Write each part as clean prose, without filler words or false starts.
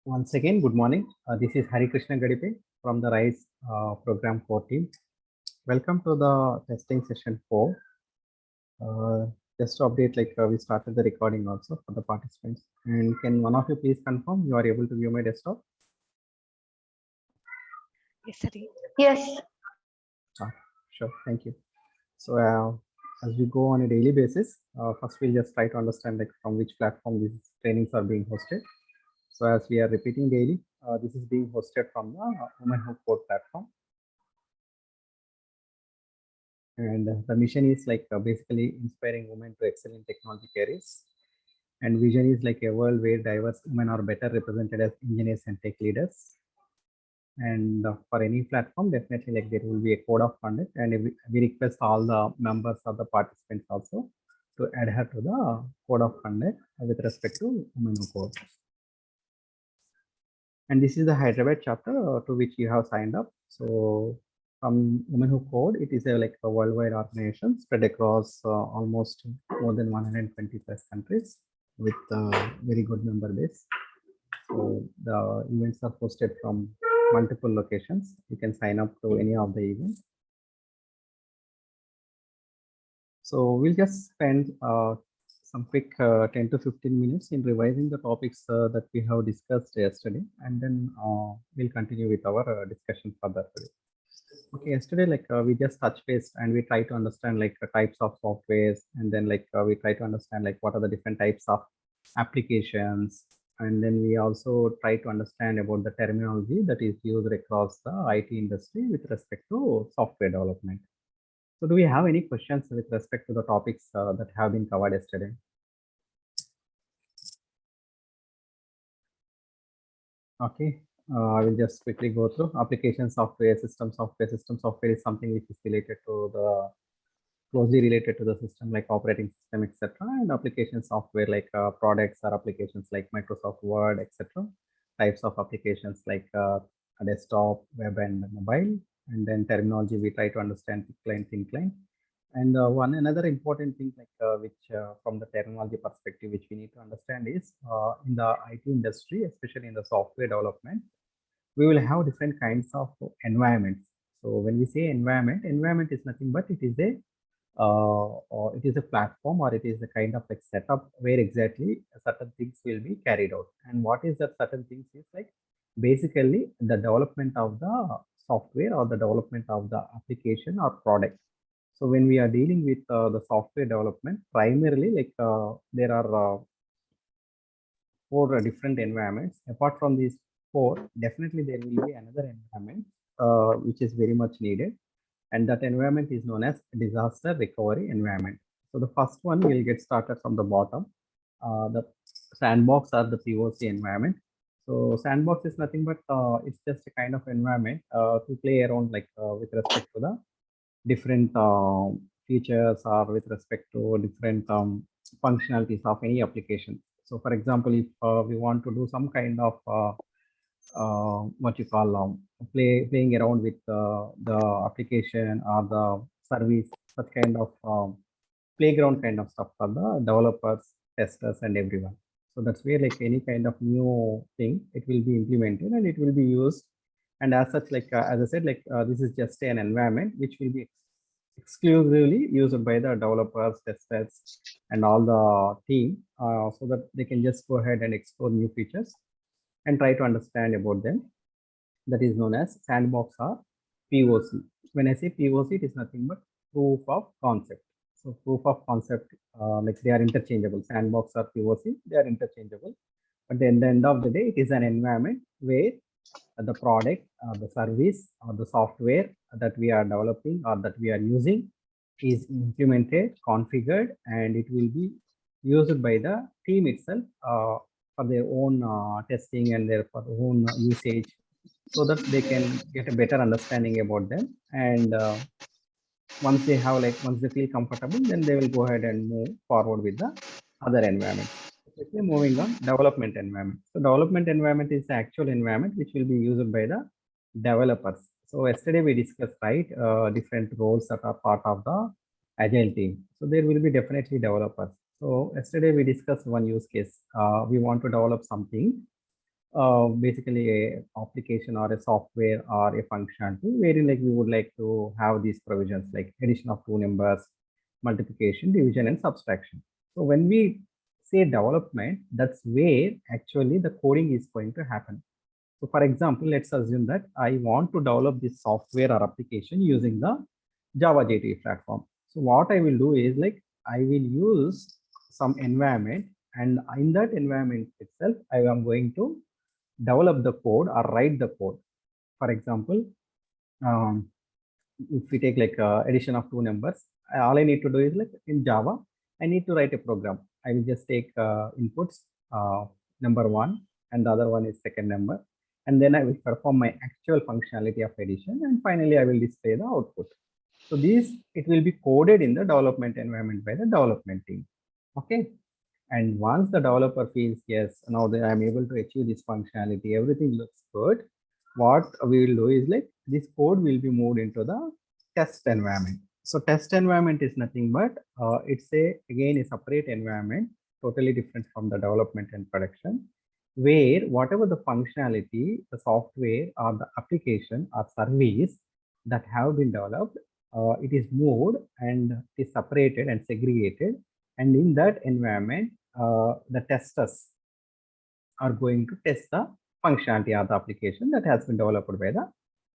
Once again, good morning. This is Hari Krishna Gadipe from the RISE program core team. Welcome to the testing session 4. Just to update, we started the recording also for the participants. And can one of you please confirm you are able to view my desktop? Yes, Hari. Yes. Sure, thank you. So as we go on a daily basis, first we'll just try to understand from which platform these trainings are being hosted. So as we are repeating daily, this is being hosted from the Women Who Code platform. And the mission is basically inspiring women to excel in technology careers. And vision is like a world where diverse women are better represented as engineers and tech leaders. And for any platform, definitely there will be a code of conduct, and we request all the members of the participants also to adhere to the code of conduct with respect to Women Who Code. And this is the Hyderabad chapter to which you have signed up. So from Women Who Code, it is a worldwide organization spread across almost more than 120 plus countries with very good member base. So the events are hosted from multiple locations. You can sign up to any of the events. So we'll just spend some quick 10 to 15 minutes in revising the topics that we have discussed yesterday, and then we'll continue with our discussion further today. Okay, yesterday we just touch base and we try to understand types of softwares, and then we try to understand what are the different types of applications, and then we also try to understand about the terminology that is used across the IT industry with respect to software development. So do we have any questions with respect to the topics that have been covered yesterday? Okay, I will just quickly go through application software, system software. System software is something which is related to the closely related to the system like operating system, etc. And application software like products or applications like Microsoft Word, etc. Types of applications like a desktop, web, and mobile. And then terminology, we try to understand client, thin client. And another important thing which from the terminology perspective which we need to understand is in the IT industry, especially in the software development, we will have different kinds of environments. So when we say environment is nothing but it is a platform, or it is a kind of setup where exactly certain things will be carried out. And what is that certain things is basically the development of the software or the development of the application or product. So when we are dealing with the software development, primarily there are 4 different environments. Apart from these 4, definitely there will be another environment which is very much needed, and that environment is known as disaster recovery environment. So the first one will get started from the bottom, the sandbox or the POC environment. So sandbox is nothing but it's just a kind of environment to play around with respect to the different features or with respect to different functionalities of any application. So for example, if we want to do some kind of what you call playing around with the application or the service, such kind of playground kind of stuff for the developers, testers, and everyone. So that's where any kind of new thing, it will be implemented and it will be used. And as such, as I said, this is just an environment which will be exclusively used by the developers, testers, and all the team, so that they can just go ahead and explore new features and try to understand about them. That is known as sandbox or POC. When I say POC, it is nothing but proof of concept. So proof of concept, they are interchangeable. Sandbox or POC, they are interchangeable. But then at the end of the day, it is an environment where the product, the service, or the software that we are developing or that we are using is implemented, configured, and it will be used by the team itself for their own testing and their own usage, so that they can get a better understanding about them. And once they have once they feel comfortable, then they will go ahead and move forward with the other environments. Okay, moving on, development environment. So development environment is the actual environment which will be used by the developers. So yesterday we discussed different roles that are part of the agile team. So there will be definitely developers. So yesterday we discussed one use case. We want to develop something basically a application or a software or a functionality wherein like we would like to have these provisions like addition of two numbers, multiplication, division, and subtraction. So when we say development, that's where actually the coding is going to happen. So for example, let's assume that I want to develop this software or application using the Java J2E platform. So what I will do is like I will use some environment, and in that environment itself, I am going to develop the code or write the code. For example, um, if we take like addition of two numbers, all I need to do is like in Java, I need to write a program. I will just take inputs, number one, and the other one is second number. And then I will perform my actual functionality of addition. And finally, I will display the output. So these, it will be coded in the development environment by the development team. Okay. And once the developer feels, yes, now that I'm able to achieve this functionality, everything looks good. What we will do is like this code will be moved into the test environment. So test environment is nothing but it's again a separate environment, totally different from the development and production, where whatever the functionality, the software or the application or service that have been developed, it is moved and is separated and segregated. And in that environment, the testers are going to test the functionality of the application that has been developed by the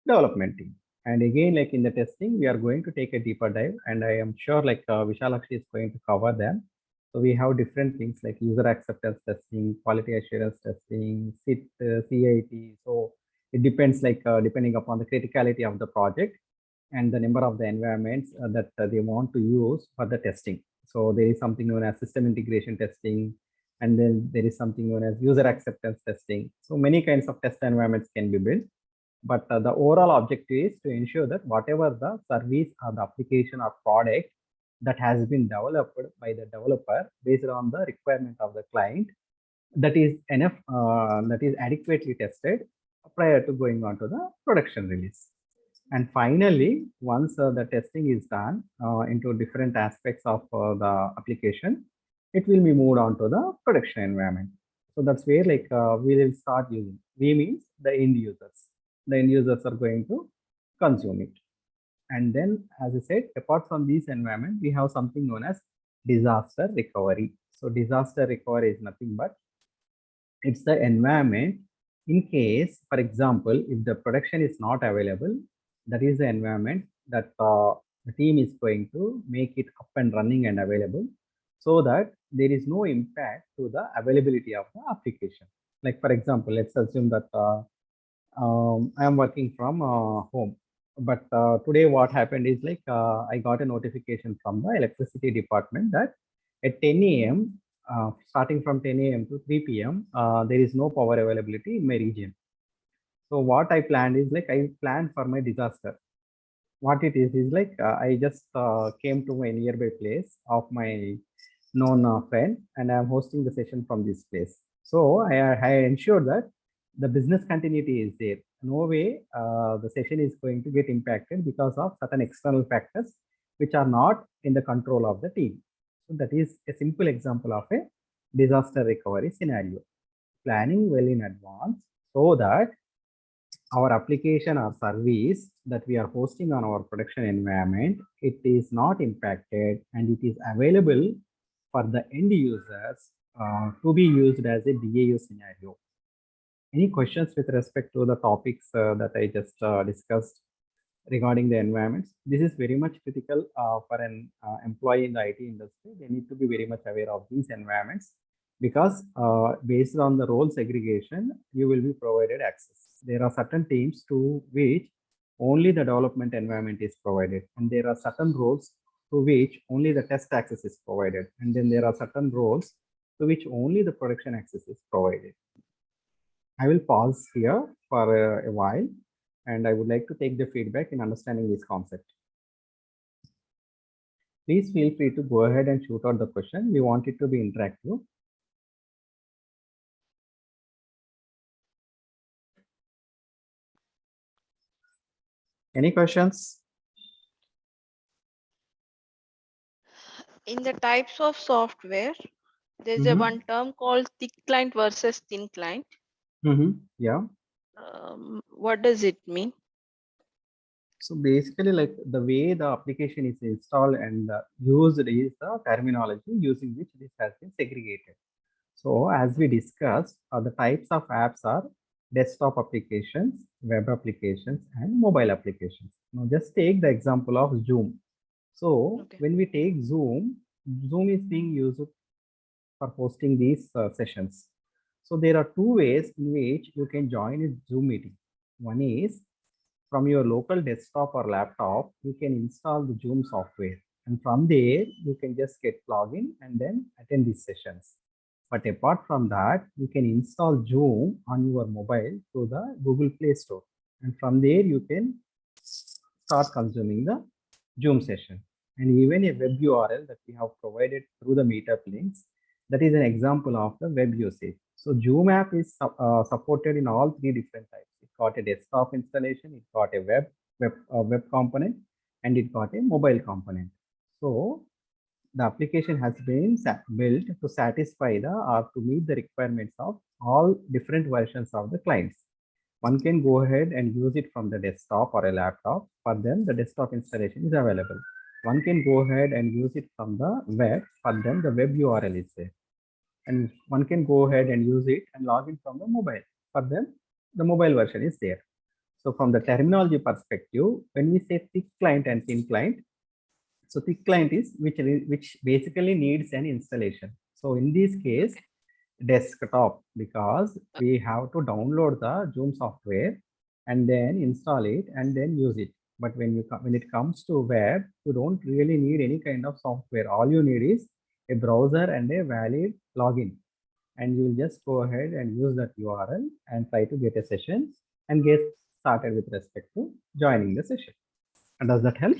development team. And again, like in the testing, we are going to take a deeper dive, and I am sure like Vishalakshi is going to cover them. So we have different things like user acceptance testing, quality assurance testing, CIT. So it depends like depending upon the criticality of the project and the number of the environments that they want to use for the testing. So there is something known as system integration testing, and then there is something known as user acceptance testing. So many kinds of test environments can be built, but the overall objective is to ensure that whatever the service or the application or product that has been developed by the developer based on the requirement of the client, that is enough, that is adequately tested prior to going on to the production release. And finally, once the testing is done into different aspects of the application, it will be moved on to the production environment. So that's where like we will start using. We means the end users. The end users are going to consume it. And then, as I said, apart from this environment, we have something known as disaster recovery. So disaster recovery is nothing but it's the environment in case, for example, if the production is not available, that is the environment that the team is going to make it up and running and available so that there is no impact to the availability of the application. Like, for example, let's assume that I am working from home. But today what happened is like I got a notification from the electricity department that at 10 a.m., starting from 10 a.m. to 3 p.m., there is no power availability in my region. So what I planned is like I planned for my disaster. What it is like I just came to my nearby place of my known friend, and I am hosting the session from this place. So I ensured that the business continuity is there. No way the session is going to get impacted because of certain external factors which are not in the control of the team. So that is a simple example of a disaster recovery scenario. Planning well in advance so that our application or service that we are hosting on our production environment, it is not impacted and it is available for the end users to be used as a BAU scenario. Any questions with respect to the topics that I just discussed regarding the environments? This is very much critical for an employee in the IT industry. They need to be very much aware of these environments because based on the role segregation, you will be provided access. There are certain teams to which only the development environment is provided, and there are certain roles to which only the test access is provided, and then there are certain roles to which only the production access is provided. I will pause here for a while, and I would like to take the feedback in understanding this concept. Please feel free to go ahead and shoot out the question. We want it to be interactive. Any questions? In the types of software, there's a one term called thick client versus thin client. Yeah. What does it mean? So basically, like the way the application is installed and used is the terminology using which this has been segregated. So as we discussed, the types of apps are desktop applications, web applications, and mobile applications. Now just take the example of Zoom. So Okay. when we take Zoom, Zoom is being used for hosting these sessions. So there are two ways in which you can join a Zoom meeting. One is from your local desktop or laptop, you can install the Zoom software. And from there, you can just get login and then attend these sessions. But apart from that, you can install Zoom on your mobile through the Google Play Store. And from there, you can start consuming the Zoom session. And even a web URL that we have provided through the meetup links, that is an example of the web usage. So Zoom app is supported in all three different types. It got a desktop installation, it got a web component, and it got a mobile component. So the application has been built to satisfy the or to meet the requirements of all different versions of the clients. One can go ahead and use it from the desktop or a laptop. For them, the desktop installation is available. One can go ahead and use it from the web. For them, the web URL is there. And one can go ahead and use it and log in from the mobile. For them, the mobile version is there. So from the terminology perspective, when we say thick client and thin client, so thick client is which basically needs an installation. So in this case, desktop, because we have to download the Zoom software and then install it and then use it. But when it comes to web, you don't really need any kind of software. All you need is a browser and a valid login, and you will just go ahead and use that URL and try to get a session and get started with respect to joining the session. And does that help?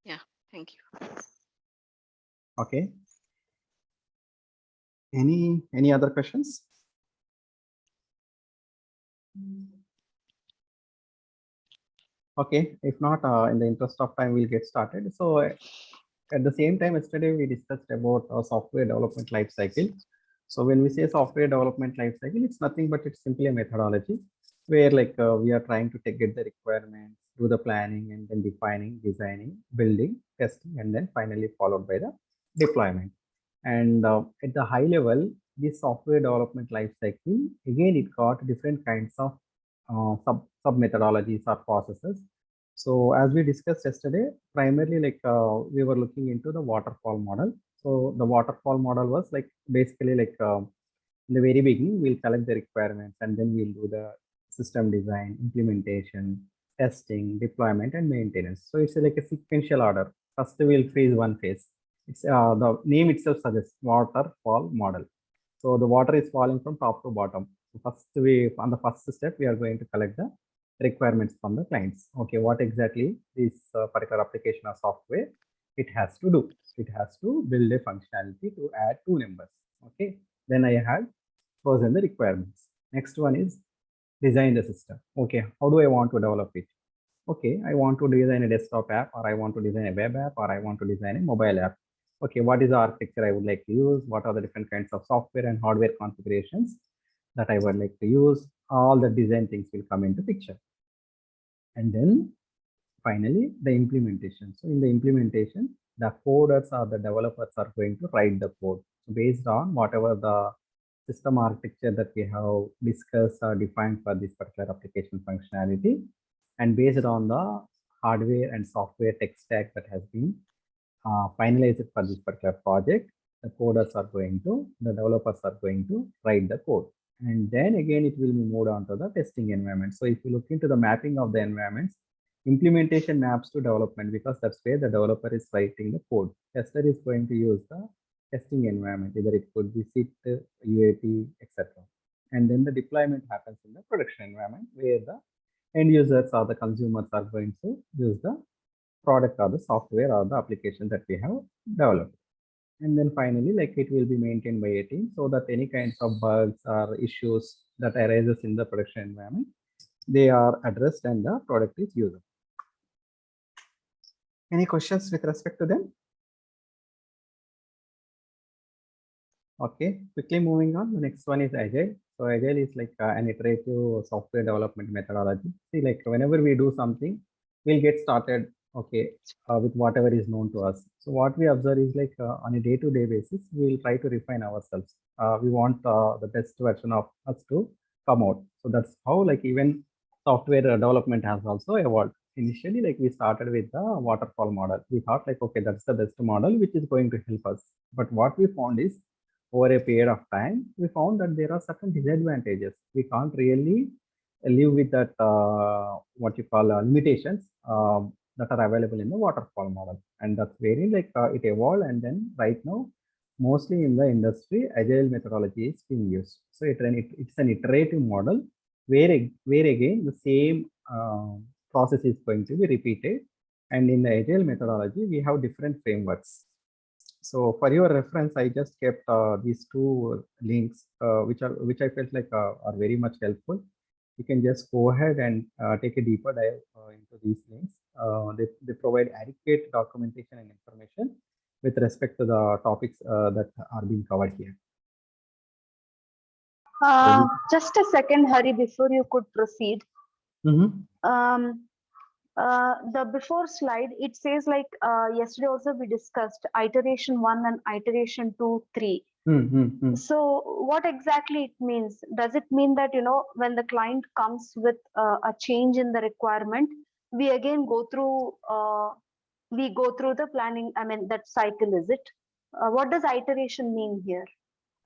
Yeah, thank you. Okay. Any other questions? Okay, if not, in the interest of time, we'll get started. So at the same time, yesterday we discussed about software development life cycle. So when we say software development life cycle, it's nothing but it's simply a methodology where like we are trying to get the requirements, do the planning, and then defining, designing, building, testing, and then finally followed by the deployment. And at the high level, this software development life cycle, again, it got different kinds of sub methodologies or processes. So as we discussed yesterday, primarily like we were looking into the waterfall model. So the waterfall model was like basically like in the very beginning, we'll collect the requirements and then we'll do the system design, implementation, testing, deployment, and maintenance. So it's like a sequential order. First, we'll phase. It's the name itself suggests waterfall model. So the water is falling from top to bottom. So first, on the first step, we are going to collect the requirements from the clients. Okay, what exactly this particular application or software it has to do? It has to build a functionality to add two numbers. Okay, then I had chosen the requirements. Next one is design the system. Okay, how do I want to develop it? Okay, I want to design a desktop app, or I want to design a web app, or I want to design a mobile app. Okay, what is the architecture I would like to use? What are the different kinds of software and hardware configurations that I would like to use? All the design things will come into picture. And then finally, the implementation. So in the implementation, the coders or the developers are going to write the code. So based on whatever the system architecture that we have discussed or defined for this particular application functionality, and based on the hardware and software tech stack that has been finalized for this particular project, the developers are going to write the code. And then again, it will be moved on to the testing environment. So if you look into the mapping of the environments, implementation maps to development, because that's where the developer is writing the code. Tester is going to use the testing environment, either it could be SIT, UAT, etc. And then the deployment happens in the production environment where the end users or the consumers are going to use the product or the software or the application that we have developed. And then finally, like it will be maintained by a team so that any kinds of bugs or issues that arises in the production environment, they are addressed and the product is used. Any questions with respect to them? Okay, quickly moving on. The next one is Agile. So agile is like an iterative software development methodology. See, like whenever we do something, we'll get started, okay, with whatever is known to us. So what we observe is like on a day-to-day basis, we'll try to refine ourselves. We want the best version of us to come out. So that's how like even software development has also evolved. Initially, like we started with the waterfall model. We thought like, okay, that's the best model, which is going to help us. But what we found is over a period of time, we found that there are certain disadvantages. We can't really live with that, what you call limitations that are available in the waterfall model. And that's very like it evolved. And then right now, mostly in the industry, agile methodology is being used. So it's an iterative model where again the same process is going to be repeated. And in the agile methodology, we have different frameworks. So for your reference, I just kept these two links, which I felt like are very much helpful. You can just go ahead and take a deeper dive into these links. They provide adequate documentation and information with respect to the topics that are being covered here. Just a second, Hari, before you could proceed. The before slide, it says like yesterday also we discussed iteration 1 and iteration 2, 3. So what exactly it means? Does it mean that, you know, when the client comes with a change in the requirement, we again go through the planning, I mean, that cycle, is it? What does iteration mean here?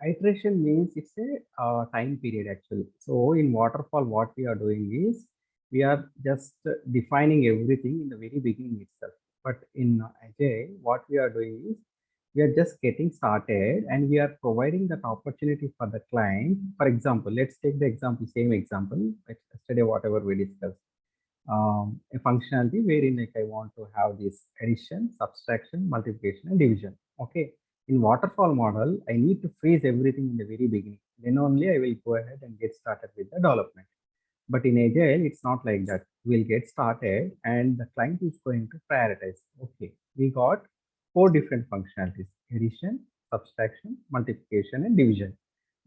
Iteration means it's a time period actually. So in waterfall, what we are doing is we are just defining everything in the very beginning itself. But in Agile, what we are doing is we are just getting started and we are providing that opportunity for the client. For example, let's take the example, same example, like yesterday, whatever we discussed. A functionality wherein like I want to have this addition, subtraction, multiplication, and division. Okay. In waterfall model, I need to freeze everything in the very beginning. Then only I will go ahead and get started with the development. But in Agile, it's not like that. We'll get started and the client is going to prioritize. Okay, we got 4 different functionalities: addition, subtraction, multiplication, and division.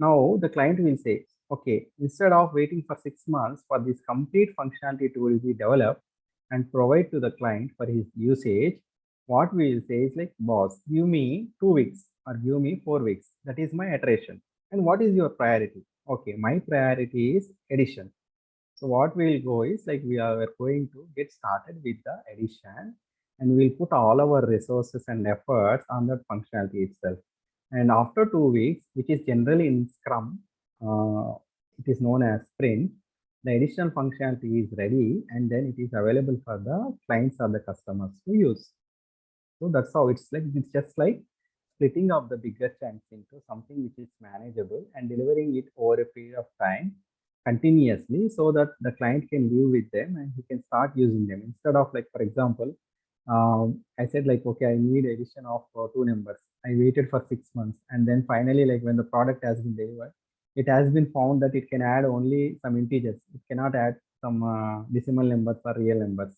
Now the client will say, okay, instead of waiting for 6 months for this complete functionality to be developed and provide to the client for his usage, what we will say is like, boss, give me 2 weeks or give me 4 weeks. That is my iteration. And what is your priority? Okay, my priority is addition. So what we'll go is like we are going to get started with the addition and we'll put all our resources and efforts on that functionality itself. And after 2 weeks, which is generally in Scrum, it is known as sprint, the additional functionality is ready and then it is available for the clients or the customers to use. So that's how it's like, it's just like splitting up the bigger chunks into something which is manageable and delivering it over a period of time continuously so that the client can live with them and he can start using them instead of like, for example, I said like, okay, I need addition of 2 numbers. I waited for 6 months and then finally like when the product has been delivered, it has been found that it can add only some integers. It cannot add some decimal numbers or real numbers.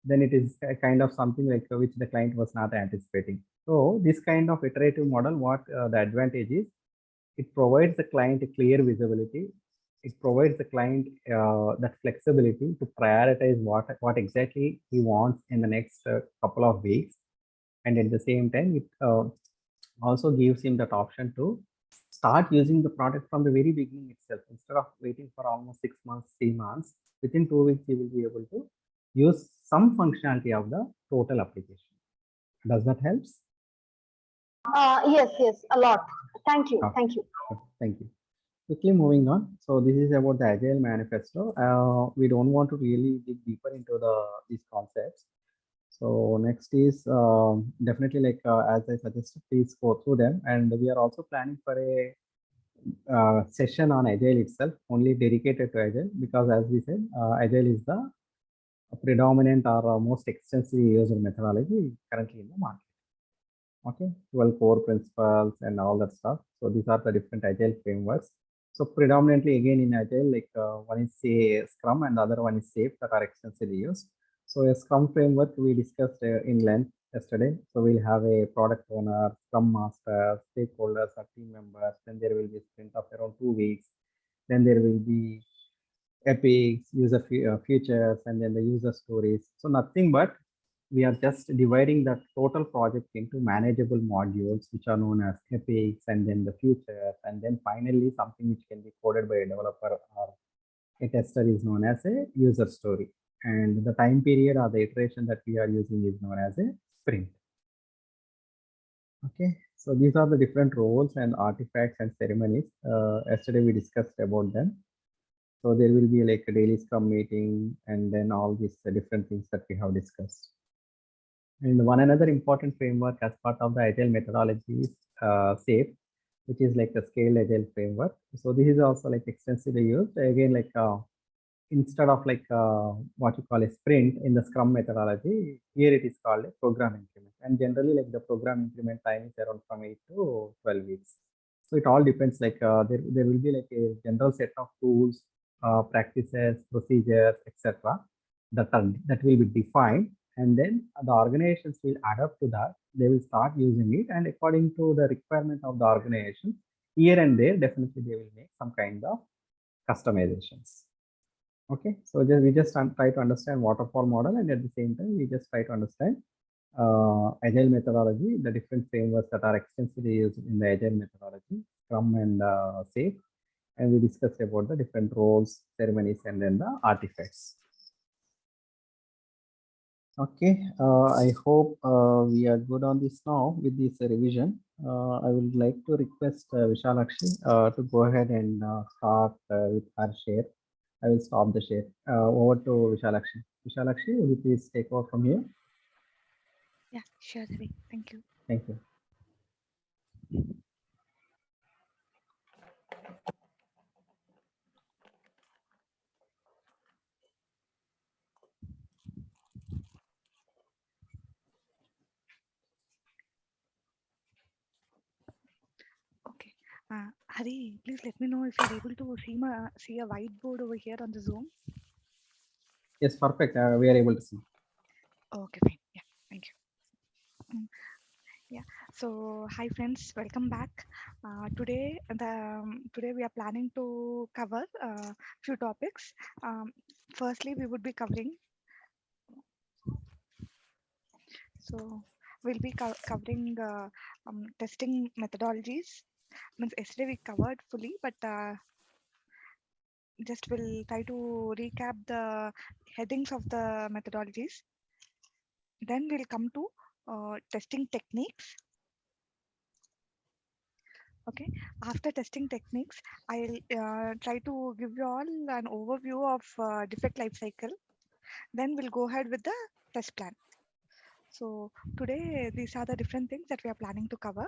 Then it is a kind of something like which the client was not anticipating. So this kind of iterative model, what the advantage is, it provides the client a clear visibility. It provides the client that flexibility to prioritize what exactly he wants in the next couple of weeks. And at the same time, it also gives him that option to start using the product from the very beginning itself. Instead of waiting for almost 6 months, 3 months, within 2 weeks, he will be able to use some functionality of the total application. Does that help? Yes, a lot. Thank you. Okay. Thank you. Thank you. Quickly moving on. So this is about the Agile Manifesto. We don't want to really dig deeper into these concepts. So next is definitely like as I suggested, please go through them. And we are also planning for a session on Agile itself, only dedicated to Agile, because as we said, Agile is the predominant or most extensively used methodology currently in the market. Okay, 12 core principles and all that stuff. So these are the different Agile frameworks. So predominantly again in Agile, like one is say Scrum and the other one is SAFe that are extensively used. So a Scrum framework we discussed in length yesterday. So we'll have a product owner, Scrum master, stakeholders or team members. Then there will be a sprint of around 2 weeks. Then there will be epics, user features, and then the user stories. So nothing but we are just dividing the total project into manageable modules, which are known as epics, and then the features, and then finally something which can be coded by a developer or a tester is known as a user story. And the time period or the iteration that we are using is known as a sprint. Okay, so these are the different roles and artifacts and ceremonies. Yesterday we discussed about them. So there will be like a daily scrum meeting and then all these different things that we have discussed. And one another important framework as part of the agile methodology is SAFe, which is like a scale agile framework. So this is also like extensively used. Again, like instead of like what you call a sprint in the scrum methodology, here it is called a program increment. And generally like the program increment time is around from 8 to 12 weeks. So it all depends, like there will be like a general set of tools, practices, procedures, etc. that will be defined, and then the organizations will adapt to that. They will start using it, and according to the requirement of the organization, here and there, definitely they will make some kind of customizations. Okay, so we just try to understand waterfall model, and at the same time, we just try to understand agile methodology, the different frameworks that are extensively used in the agile methodology, Scrum and SAFe, and we discussed about the different roles, ceremonies, and then the artifacts. Okay, I hope we are good on this now with this revision. I would like to request Vishalakshi to go ahead and start with her share. I will stop the share. Over to Vishalakshi. Vishalakshi, will you please take over from here? Yeah, sure, Hari. Thank you. Thank you. Okay. Hari, please let me know if you're able to see a whiteboard over here on the Zoom. Yes, perfect. We are able to see. Okay, fine. Yeah, thank you. Yeah. So, hi friends, welcome back. Today we are planning to cover a few topics. Firstly, we would be covering. So, we'll be covering testing methodologies. Means yesterday we covered fully, but just will try to recap the headings of the methodologies. Then we'll come to testing techniques. Okay, after testing techniques, I'll try to give you all an overview of defect lifecycle. Then we'll go ahead with the test plan. So today, these are the different things that we are planning to cover.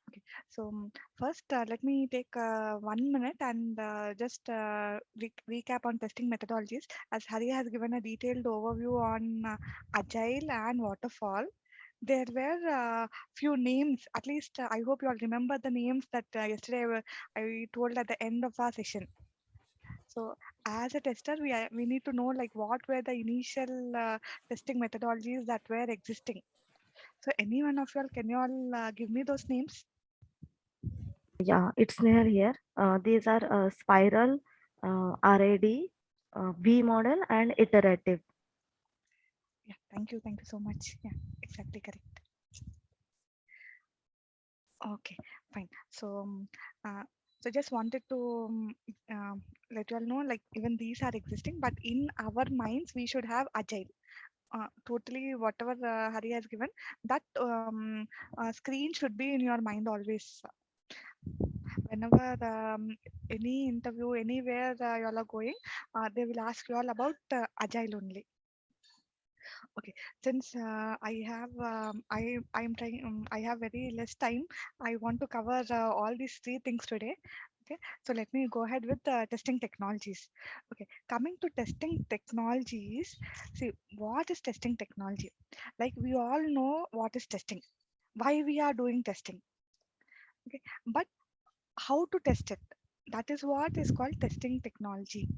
Okay, so first let me take 1 minute and just recap on testing methodologies, as Hari has given a detailed overview on agile and waterfall. There were few names, at least I hope you all remember the names that yesterday I told at the end of our session. So as a tester, we need to know like what were the initial testing methodologies that were existing. So any one of you all, can you all give me those names? Yeah, it's near here. These are spiral, RAD, V model, and iterative. Yeah, thank you so much. Yeah, exactly correct. Okay, fine. So just wanted to let you all know, like even these are existing, but in our minds we should have agile. Totally whatever Hari has given, that screen should be in your mind always. Whenever any interview, anywhere you all are going, they will ask you all about agile only. Okay, since I am trying, I have very less time. I want to cover all these three things today. Okay, so let me go ahead with testing technologies. Okay, coming to testing technologies, see what is testing technology. Like we all know what is testing, why we are doing testing. Okay, but how to test it? That is what is called testing technology.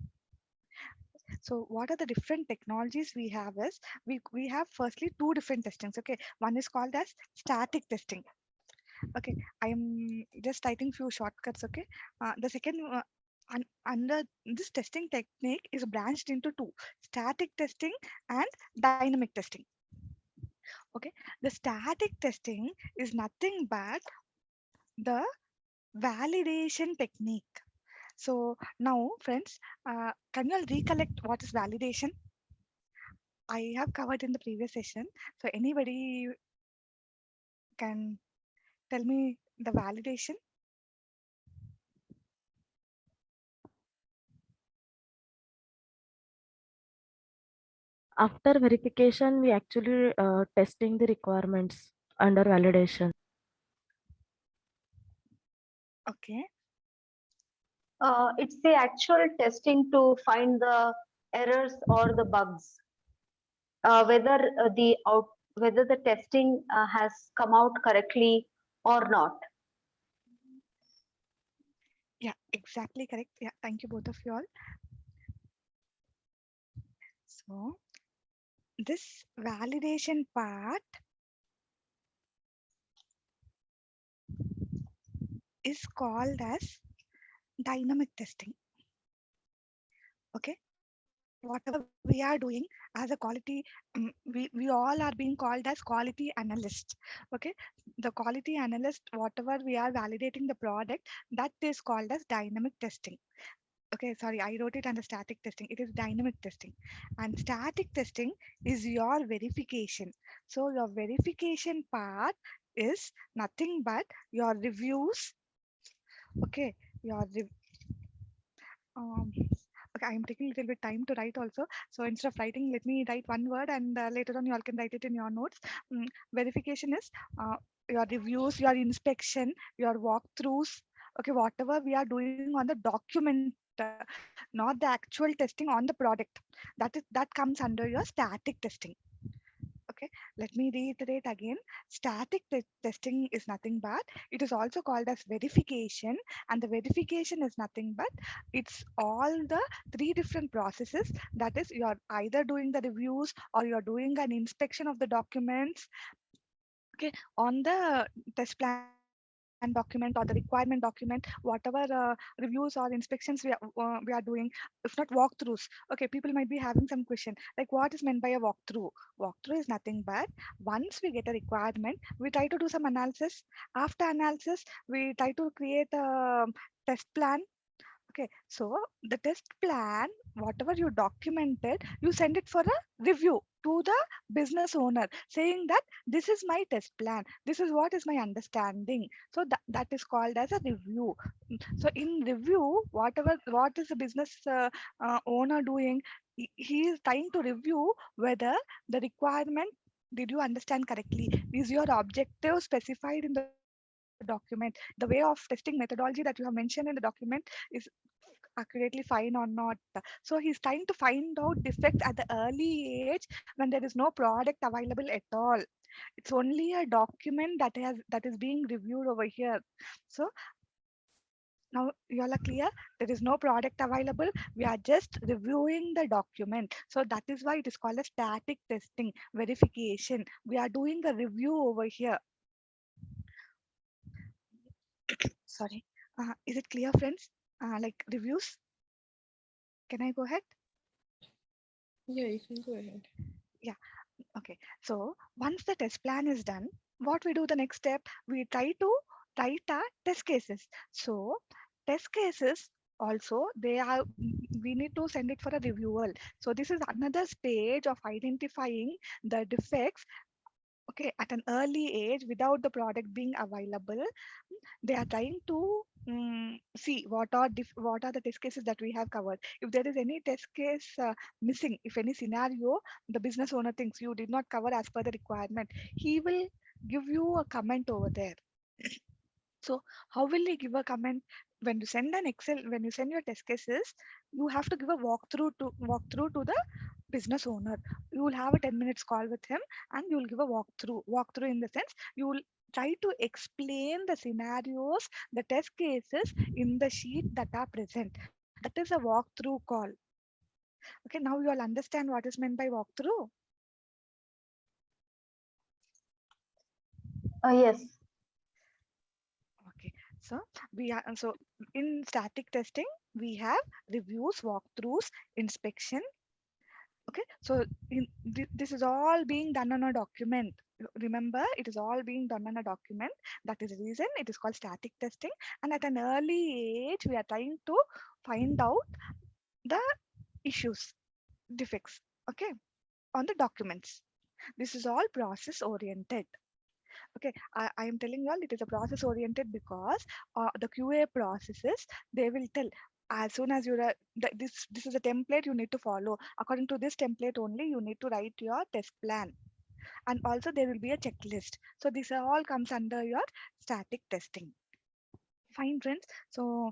So what are the different technologies we have is we have firstly two different testings. Okay, one is called as static testing. Okay, I am just typing few shortcuts. Okay, the second under this testing technique is branched into two: static testing and dynamic testing. Okay, the static testing is nothing but the validation technique. So now, friends, can you all recollect what is validation? I have covered in the previous session. So anybody can tell me the validation? After verification, we actually testing the requirements under validation. Okay. It's the actual testing to find the errors or the bugs. Whether whether the testing has come out correctly or not. Yeah, exactly correct. Yeah, thank you both of you all. So this validation part is called as dynamic testing. Okay, whatever we are doing as a quality, we all are being called as quality analysts. Okay, the quality analyst, whatever we are validating the product, that is called as dynamic testing. Okay, sorry, I wrote it under static testing. It is dynamic testing. And static testing is your verification. So your verification part is nothing but your reviews. Okay, your okay, I'm taking a little bit time to write also. So instead of writing, let me write one word, and later on you all can write it in your notes. Verification is your reviews, your inspection, your walkthroughs. Okay, whatever we are doing on the document, not the actual testing on the product. That comes under your static testing. Okay, let me reiterate again. Static testing is nothing but, it is also called as verification, and the verification is nothing but, it's all the three different processes. That is, you're either doing the reviews or you're doing an inspection of the documents, okay, on the test plan document or the requirement document, whatever reviews or inspections we are doing. If not walkthroughs, okay, people might be having some question like, what is meant by a walkthrough? Walkthrough is nothing but, once we get a requirement, we try to do some analysis. After analysis, we try to create a test plan. Okay, so the test plan, whatever you documented, you send it for a review to the business owner, saying that this is my test plan, this is what is my understanding. So that is called as a review. So in review, what is the business owner doing? He is trying to review whether the requirement, did you understand correctly? Is your objective specified in the document? The way of testing methodology that you have mentioned in the document is accurately fine or not? So he's trying to find out defects at the early age when there is no product available at all. It's only a document that is being reviewed over here. So now you all are clear, there is no product available, we are just reviewing the document. So that is why it is called a static testing verification. We are doing a review over here. Sorry, is it clear, friends? Like reviews, can I go ahead? Yeah, you can go ahead. Yeah. Okay, so once the test plan is done, what we do the next step, we try to write our test cases. So test cases also, we need to send it for a review. So this is another stage of identifying the defects, okay, at an early age without the product being available. They are trying to see what are the test cases that we have covered. If there is any test case missing, if any scenario the business owner thinks you did not cover as per the requirement, he will give you a comment over there. So how will he give a comment? When you send an Excel, when you send your test cases, you have to give a walkthrough to the business owner. You will have a 10 minutes call with him, and you will give a walkthrough in the sense, you will try to explain the scenarios, the test cases in the sheet that are present. That is a walkthrough call. Okay, now you all understand what is meant by walkthrough. Yes. Okay, so we are, so in static testing, we have reviews, walkthroughs, inspection. Okay, so this is all being done on a document. Remember, it is all being done on a document. That is the reason it is called static testing. And at an early age, we are trying to find out the issues, defects, okay, on the documents. This is all process oriented. Okay, I am telling you all it is a process oriented because the QA processes, they will tell as soon as you're this is a template you need to follow. According to this template only, you need to write your test plan, and also there will be a checklist. So this all comes under your static testing. Fine, friends. So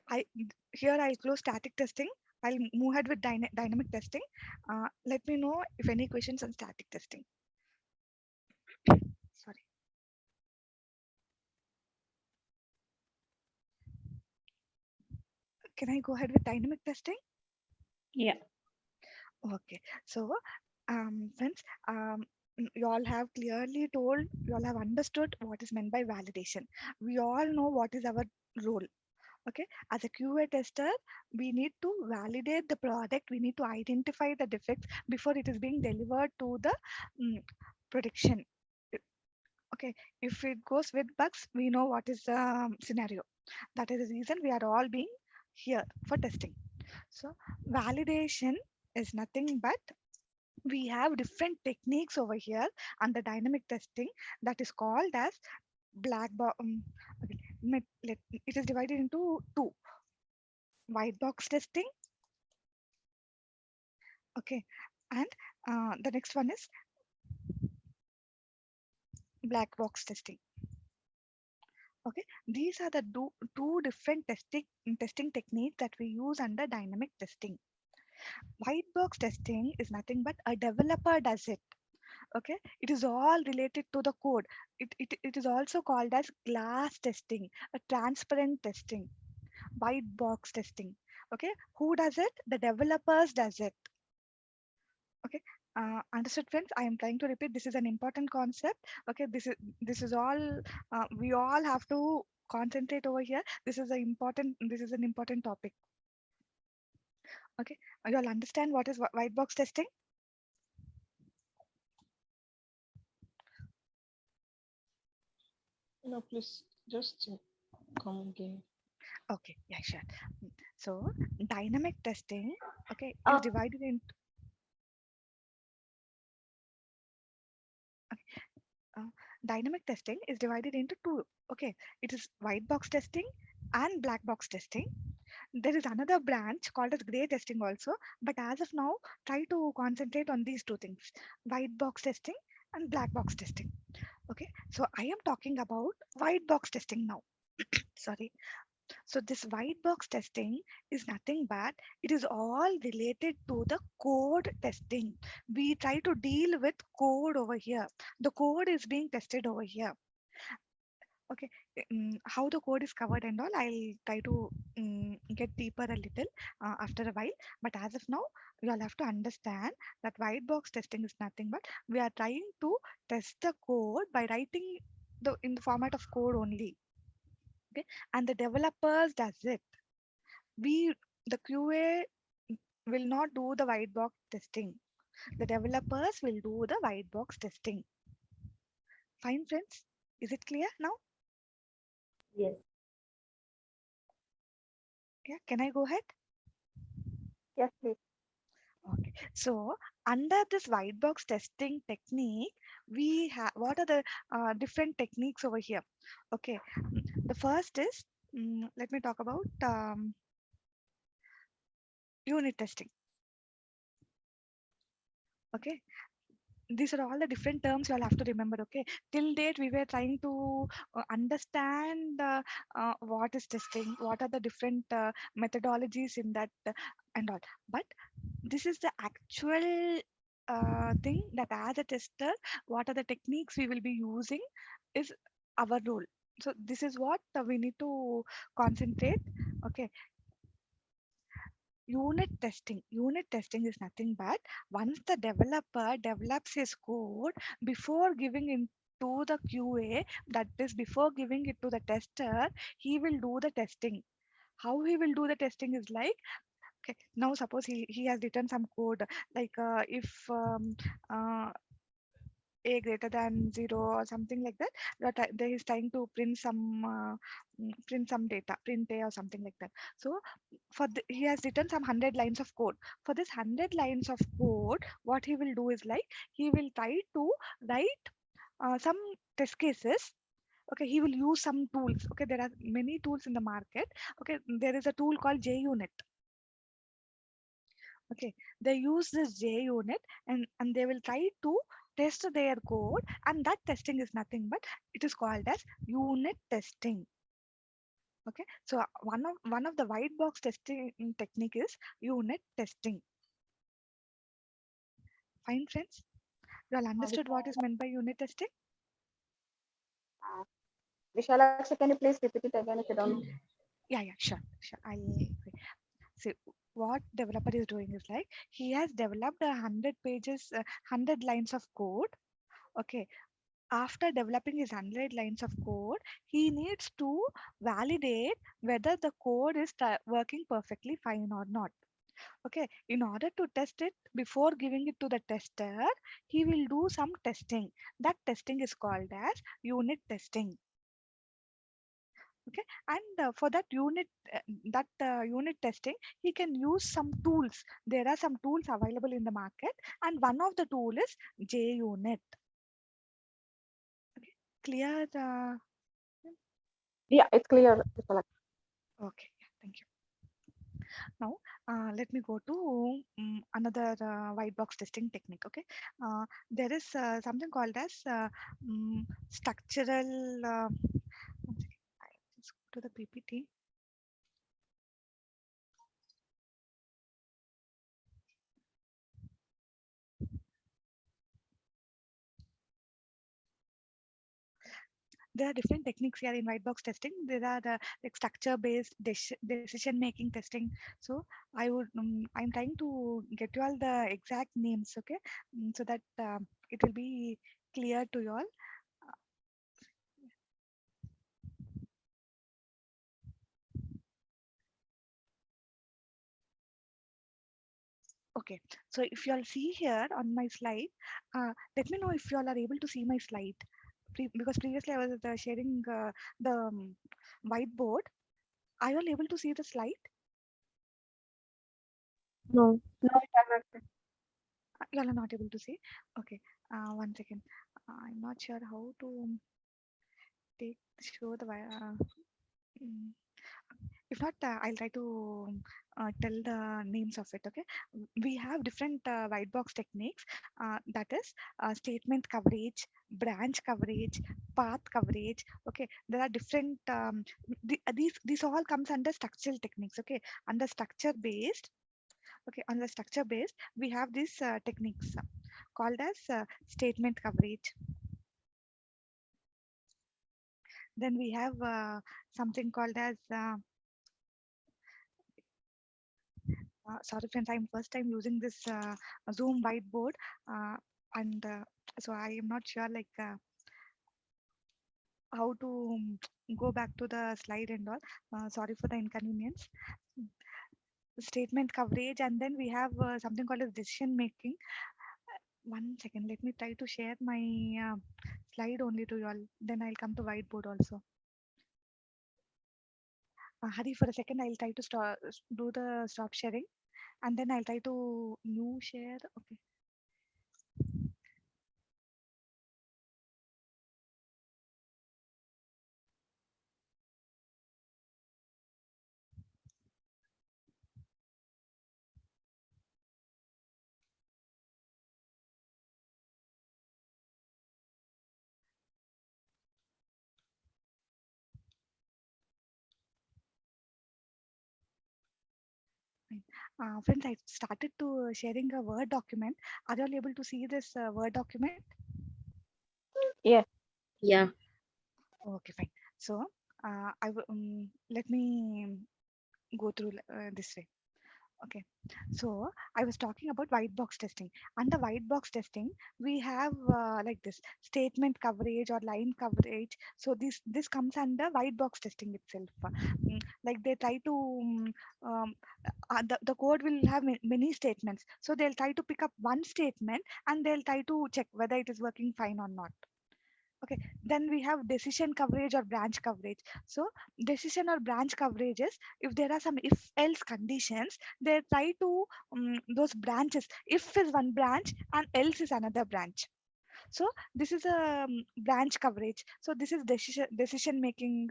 I here I'll close static testing. I'll move ahead with dynamic testing. Let me know if any questions on static testing. Sorry. Can I go ahead with dynamic testing? Yeah. Okay. So, friends, you all have clearly told, you all have understood what is meant by validation. We all know what is our role. Okay. As a QA tester, we need to validate the product. We need to identify the defects before it is being delivered to the production. Okay. If it goes with bugs, we know what is the scenario. That is the reason we are all being here for testing. So validation is nothing but we have different techniques over here under dynamic testing that is called as black box. Okay, it is divided into two: white box testing. Okay, and the next one is black box testing. Okay, these are the two different testing techniques that we use under dynamic testing. White box testing is nothing but a developer does it. Okay, it is all related to the code. It is also called as glass testing, a transparent testing, white box testing. Okay, who does it? The developers does it. Okay, understood, friends? I am trying to repeat, this is an important concept. Okay, this is all we all have to concentrate over here. This is an important topic. Okay, you all understand what is white box testing? No, please just come again. Okay, yeah, sure. So dynamic testing, okay, Uh, is divided into dynamic testing is divided into two. Okay, it is white box testing and black box testing. There is another branch called as gray testing also, but as of now, try to concentrate on these two things: white box testing and black box testing. Okay, so I am talking about white box testing now. Sorry. So this white box testing is nothing but it is all related to the code testing. We try to deal with code over here. The code is being tested over here. Okay, how the code is covered and all, I'll try to get deeper a little after a while. But as of now, you all have to understand that white box testing is nothing but we are trying to test the code by writing in the format of code only. Okay, and the developers does it. The QA will not do the white box testing. The developers will do the white box testing. Fine, friends. Is it clear now? Yes. Yeah. Can I go ahead? yes, please. Okay. So under this white box testing technique, we have what are the different techniques over here? Okay. The first is let me talk about unit testing. Okay, these are all the different terms you'll have to remember. Okay, till date we were trying to understand what is testing, what are the different methodologies in that and all, but this is the actual thing that as a tester, what are the techniques we will be using is our role. So this is what we need to concentrate. Okay, unit testing is nothing but once the developer develops his code, before giving it to the QA, that is before giving it to the tester, he will do the testing. How he will do the testing is like, okay, now suppose he has written some code like if a greater than 0 or something like that, there is trying to print some data, print a or something like that. So he has written some 100 lines of code. For this 100 lines of code, what he will do is like, he will try to write some test cases. Okay, he will use some tools. Okay, there are many tools in the market. Okay, there is a tool called JUnit. Okay, they use this JUnit, and they will try to test their code, and that testing is nothing but it is called as unit testing. Okay, so one of the white box testing technique is unit testing. Fine, friends, you all understood what is meant by unit testing? Vishalakshi, can you please repeat it again if you don't? Yeah, sure. I'll see what developer is doing is like, he has developed 100 pages, 100 lines of code. Okay, after developing his 100 lines of code, he needs to validate whether the code is working perfectly fine or not. Okay, in order to test it before giving it to the tester, he will do some testing. That testing is called as unit testing. Okay, and for that unit testing, he can use some tools. There are some tools available in the market, and one of the tool is JUnit. Okay, clear? Yeah, it's clear, Vishalakshi. Okay, thank you. Now, let me go to another white box testing technique. Okay, there is something called as structural. One second, I just go to the PPT. There are different techniques here in white box testing. There are the like structure based decision making testing. So I'm trying to get you all the exact names, okay, so that it will be clear to you all. Okay, so if you all see here on my slide, let me know if you all are able to see my slide. Because previously I was sharing the whiteboard. Are you all able to see the slide? No. No, Vishalakshi. You all are not able to see. Okay, one second. I'm not sure how to show the. Mm, if not, I'll try to tell the names of it. Okay, we have different white box techniques. That is statement coverage, branch coverage, path coverage. Okay, there are different. These all comes under structural techniques. Okay, under structure based. Okay, on the structure based, we have these techniques called as statement coverage. Then we have something called as sorry friends, I'm first time using this Zoom whiteboard, and so I am not sure like how to go back to the slide and all. Sorry for the inconvenience. Statement coverage, and then we have something called as decision making. One second, let me try to share my slide only to you all. Then I'll come to whiteboard also. Hurry for a second. I'll try to do the stop sharing, and then I'll try to new share. Okay. Friends, I started to sharing a Word document. Are you all able to see this Word document? Yes. Yeah. Okay, fine. So let me go through this way. Okay, so I was talking about white box testing. Under white box testing, we have like this statement coverage or line coverage. So this comes under white box testing itself. Like they try to um, the code will have many statements. So they'll try to pick up one statement and they'll try to check whether it is working fine or not. Okay, then we have decision coverage or branch coverage. So decision or branch coverages, if there are some if else conditions, they try to those branches, if is one branch and else is another branch. So this is a branch coverage. So this is decision making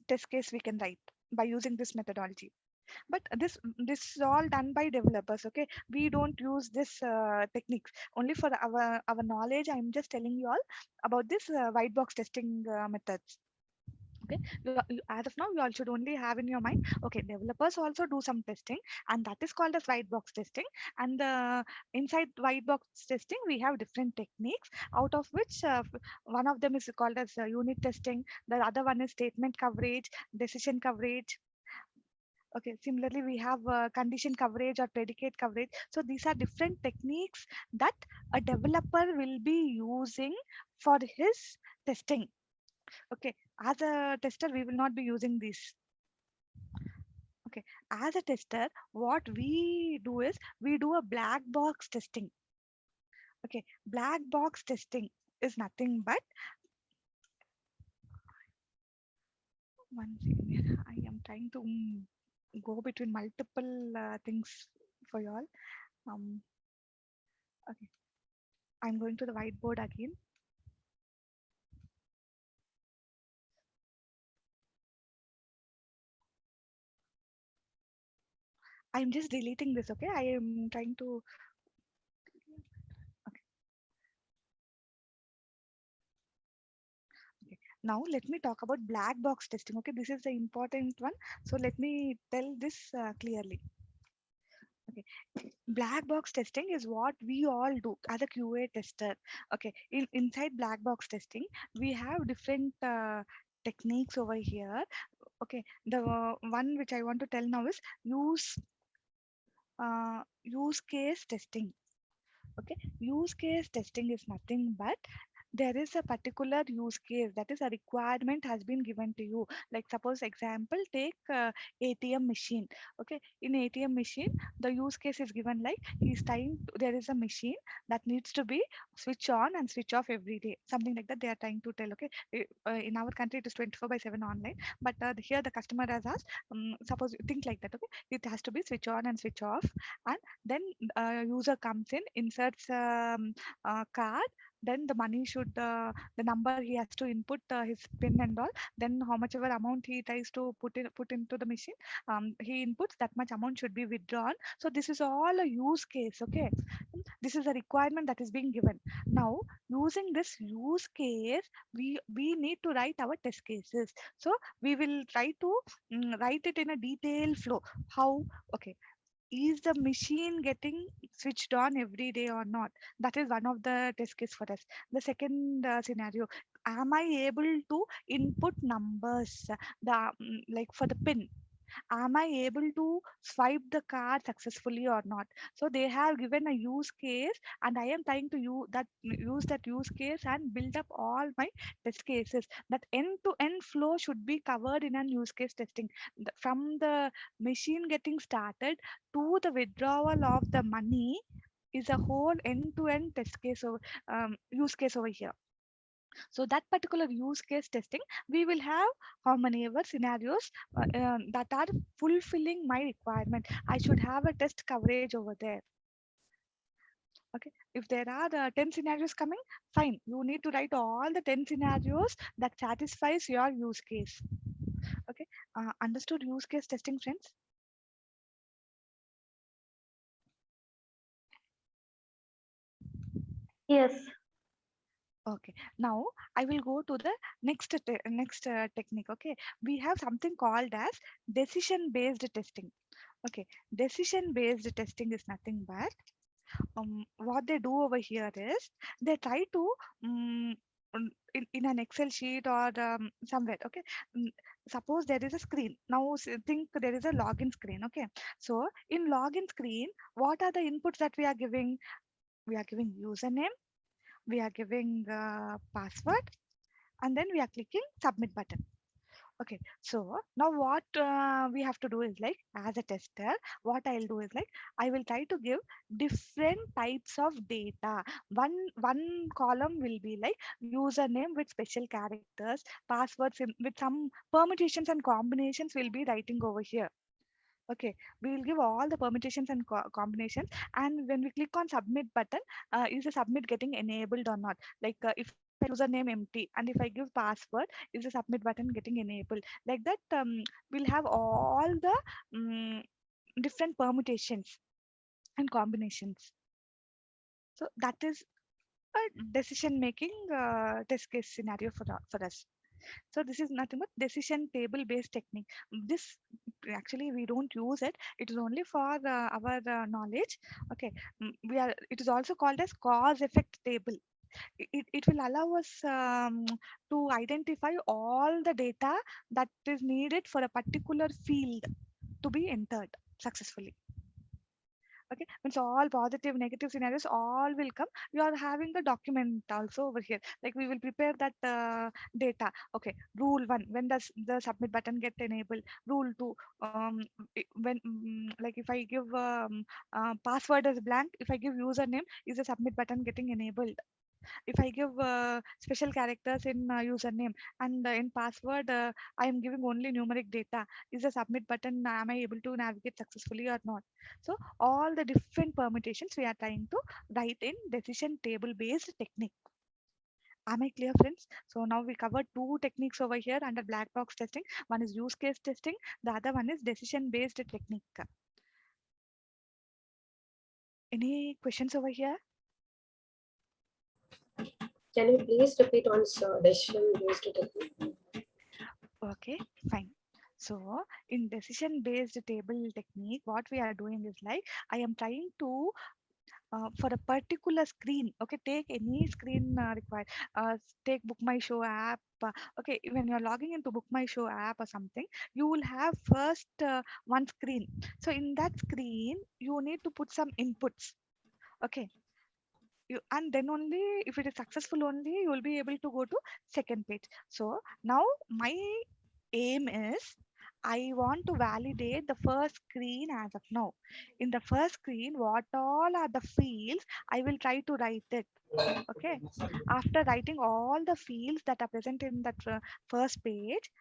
test case we can write by using this methodology. But this is all done by developers. Okay, we don't use this techniques. Only for our knowledge, I'm just telling you all about this white box testing methods. Okay, as of now you all should only have in your mind, okay, developers also do some testing, and that is called as white box testing. And inside white box testing we have different techniques, out of which one of them is called as unit testing, the other one is statement coverage, decision coverage. Okay, similarly, we have condition coverage or predicate coverage. So these are different techniques that a developer will be using for his testing. Okay, as a tester, we will not be using these. Okay, as a tester, what we do is we do a black box testing. Okay, black box testing is nothing but one second here. I am trying to go between multiple things for you all. Um, okay, I'm going to the whiteboard again. I'm just deleting this, okay? I am trying to. Okay, okay. Now let me talk about black box testing. Okay, this is the important one. So let me tell this clearly. Okay, black box testing is what we all do as a QA tester. Okay, inside black box testing, we have different techniques over here. Okay, the one which I want to tell now is use case testing. Okay, use case testing is nothing but there is a particular use case, that is a requirement has been given to you. Like suppose example, take ATM machine. Okay, in ATM machine the use case is given like he's trying to, there is a machine that needs to be switch on and switch off every day, something like that they are trying to tell. Okay, in our country it is 24/7 online, but here the customer has asked, suppose think like that. Okay, it has to be switch on and switch off, and then user comes in, inserts card, then the money should the number he has to input his pin and all, then how much ever amount he tries to put into the machine, he inputs that much amount should be withdrawn. So this is all a use case. Okay, this is a requirement that is being given. Now using this use case, we need to write our test cases. So we will try to write it in a detailed flow. How? Okay, is the machine getting switched on every day or not? That is one of the test case for us. The second scenario, am I able to input numbers, like for the pin, am I able to swipe the card successfully or not? So they have given a use case, and I am trying to use that use case and build up all my test cases. That end to end flow should be covered in an use case testing. From the machine getting started to the withdrawal of the money is a whole end to end test case or use case over here. So that particular use case testing, we will have how many ever scenarios that are fulfilling my requirement. I should have a test coverage over there. Okay, if there are 10 scenarios coming, fine, you need to write all the 10 scenarios that satisfies your use case. Okay, understood use case testing, friends? Yes. Okay, now I will go to the next technique. Okay, we have something called as decision based testing. Okay, decision based testing is nothing but what they do over here is they try to in an Excel sheet or somewhere. Okay, suppose there is a screen. Now think there is a login screen. Okay, so in login screen, what are the inputs that we are giving? We are giving username, we are giving password, and then we are clicking submit button. Okay, so now what we have to do is like, as a tester, what I'll do is like, I will try to give different types of data. One column will be like username with special characters, passwords with some permutations and combinations will be writing over here. Okay, we will give all the permutations and combinations, and when we click on submit button, is the submit getting enabled or not? Like if username empty and if I give password, is the submit button getting enabled? Like that, we'll have all the different permutations and combinations. So that is a decision making test case scenario for us. So this is nothing but decision table based technique. This actually we don't use it. It is only for our knowledge. Okay, we are. It is also called as cause effect table. It will allow us to identify all the data that is needed for a particular field to be entered successfully. Okay, means all positive negative scenarios all will come. You are having the document also over here, like we will prepare that data. Okay, rule 1, when does the submit button get enabled? Rule 2, when like if I give password as blank, if I give username, is the submit button getting enabled? If I give special characters in username and in password, I am giving only numeric data, is the submit button, am I able to navigate successfully or not? So all the different permutations we are trying to write in decision table based technique. Am I clear, friends? So now we covered two techniques over here under black box testing. One is use case testing, the other one is decision based technique. Any questions over here? Can you please repeat on decision based technique? Okay, fine. So in decision based table technique, what we are doing is like, I am trying to for a particular screen. Okay, take any screen required. Take Book My Show app. Okay, when you're logging into Book My Show app or something, you will have first one screen. So in that screen, you need to put some inputs. Okay, and then only if it is successful only you will be able to go to second page. So now my aim is, I want to validate the first screen as of now. In the first screen, what all are the fields, I will try to write it. Okay, after writing all the fields that are present in that first page,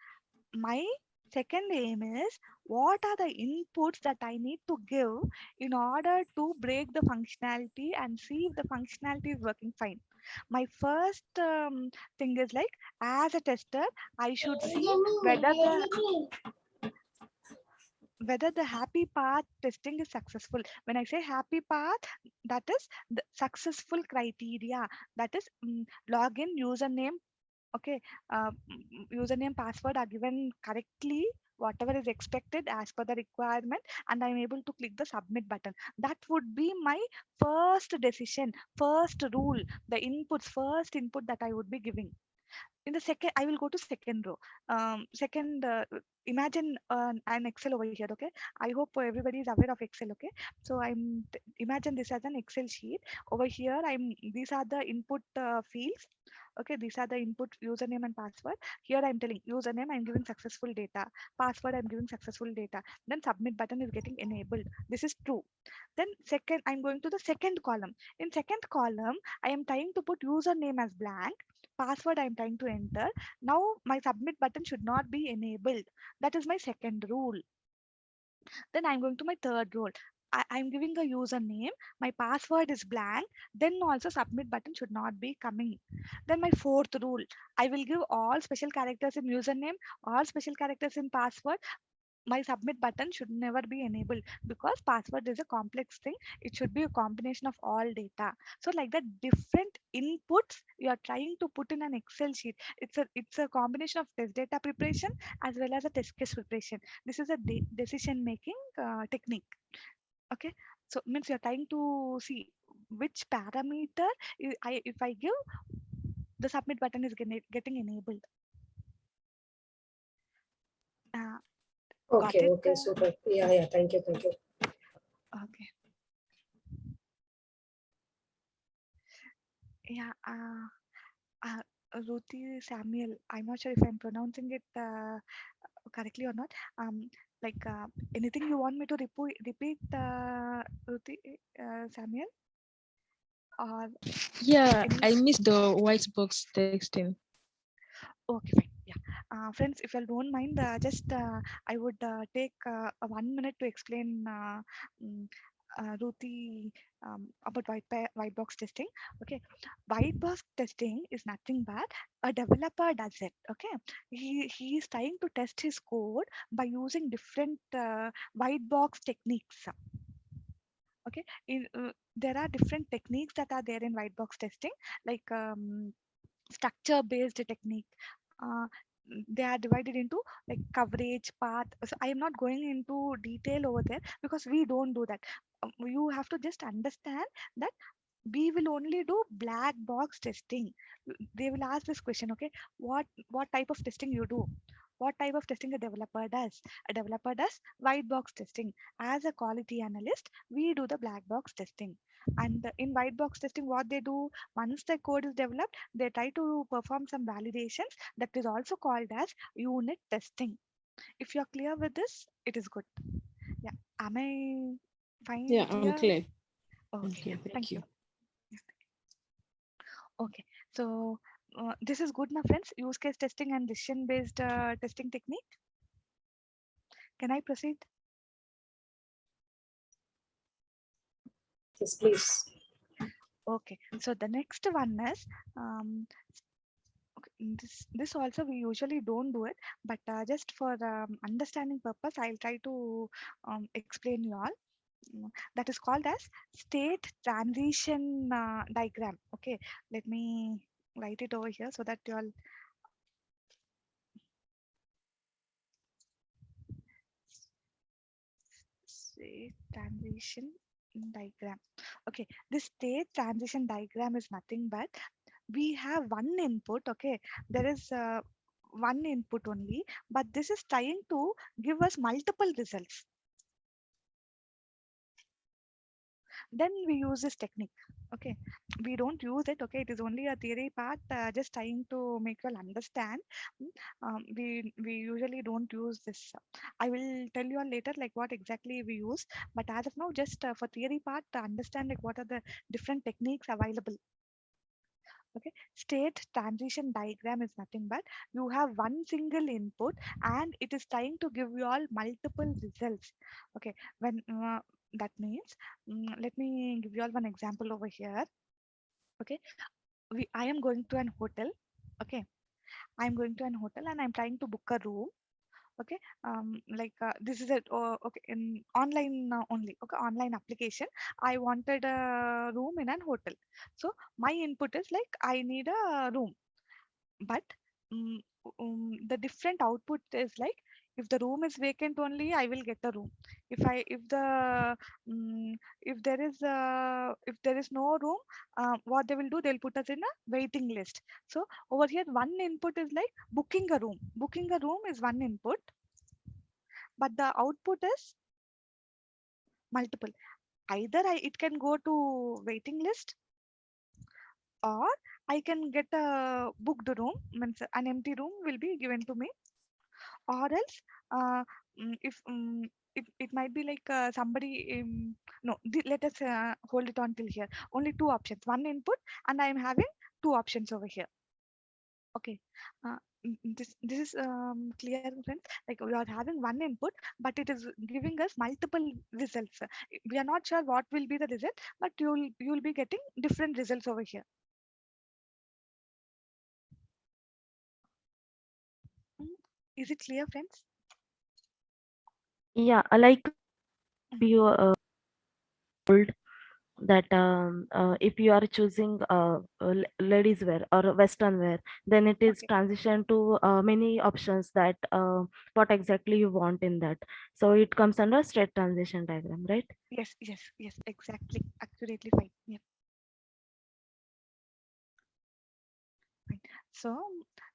my second aim is, what are the inputs that I need to give in order to break the functionality and see if the functionality is working fine. My first thing is like, as a tester, I should see whether the happy path testing is successful. When I say happy path, that is the successful criteria. That is login, username. Okay, username, password are given correctly, whatever is expected as per the requirement, and I'm able to click the submit button. That would be my first decision, first rule, the inputs, first input that I would be giving. In the second, I will go to second row. Second, imagine an Excel over here. Okay, I hope everybody is aware of Excel. Okay, so imagine this as an Excel sheet. Over here, these are the input fields. Okay, these are the input, username and password. Here I'm telling username, I'm giving successful data. Password, I'm giving successful data. Then submit button is getting enabled. This is true. Then second, I'm going to the second column. In second column, I am trying to put username as blank. Password I'm trying to enter. Now my submit button should not be enabled. That is my second rule. Then I'm going to my third rule. I'm giving a username, my password is blank, then also submit button should not be coming. Then my fourth rule, I will give all special characters in username, all special characters in password. My submit button should never be enabled, because password is a complex thing. It should be a combination of all data. So like that, different inputs you are trying to put in an Excel sheet. It's a combination of test data preparation as well as a test case preparation. This is a decision making technique. Okay, so means you're trying to see which parameter if I give the submit button is getting enabled. Got Okay, it? okay, super. Yeah, thank you. Okay. Yeah, Ruthie Samuel. I'm not sure if I'm pronouncing it correctly or not. Like anything you want me to repeat, Ruthie Samuel, or Yeah, any? I missed the white box texting. Okay, fine. Yeah, friends, if you don't mind, just I would take 1 minute to explain mm, Ruthie about white box testing. Okay, white box testing is nothing but a developer does it. Okay, he is trying to test his code by using different white box techniques. Okay, there are different techniques that are there in white box testing, like structure based technique. uh, they are divided into like coverage path. So I am not going into detail over there because we don't do that. You have to just understand that we will only do black box testing. They will ask this question, okay, what type of testing you do, what type of testing a developer does. A developer does white box testing. As a quality analyst, we do the black box testing. And in white box testing, what they do, once the code is developed, they try to perform some validations, that is also called as unit testing. If you're clear with this, it is good. Yeah, am I fine, Yeah, I'm clear? clear. Okay, Okay, thank you. you. Okay, so this is good, my friends. Use case testing and decision based testing technique. Can I proceed? Yes, please. Okay, so the next one is okay, this also we usually don't do it, but just for understanding purpose, I'll try to explain you all. That is called as state transition diagram. Okay, let me write it over here so that you all state transition diagram. Okay, this state transition diagram is nothing but we have one input. Okay, there is one input only, but this is trying to give us multiple results. Then we use this technique. Okay, we don't use it. Okay, it is only a theory part, just trying to make you all understand. We usually don't use this. I will tell you all later like what exactly we use, but as of now, just for theory part to understand like what are the different techniques available. Okay, state transition diagram is nothing but you have one single input and it is trying to give you all multiple results. Okay, when that means let me give you all one example over here. Okay, I am going to an hotel. Okay, I am going to an hotel and I'm trying to book a room. Okay, like this is it. Okay, in online only. Okay, online application. I wanted a room in an hotel. So my input is like I need a room, but um, the different output is like if the room is vacant only, I will get a room. If there is no room, what they will do, they'll put us in a waiting list. So over here one input is like booking a room. Booking a room is one input, but the output is multiple. Either it can go to waiting list, or I can get a booked room, means an empty room will be given to me, or else if it might be like somebody no, let us hold it on till here. Only two options, one input, and I am having two options over here. Okay, this is clear, friends. Like we are having one input, but it is giving us multiple results. We are not sure what will be the result, but you'll be getting different results over here. Mm, is it clear, friends? Yeah, like you told that if you are choosing ladies wear or western wear, then it is Okay. transition to many options that what exactly you want in that. So it comes under state transition diagram, right? Yes, yes, yes, exactly, accurately, fine. Yeah, fine. So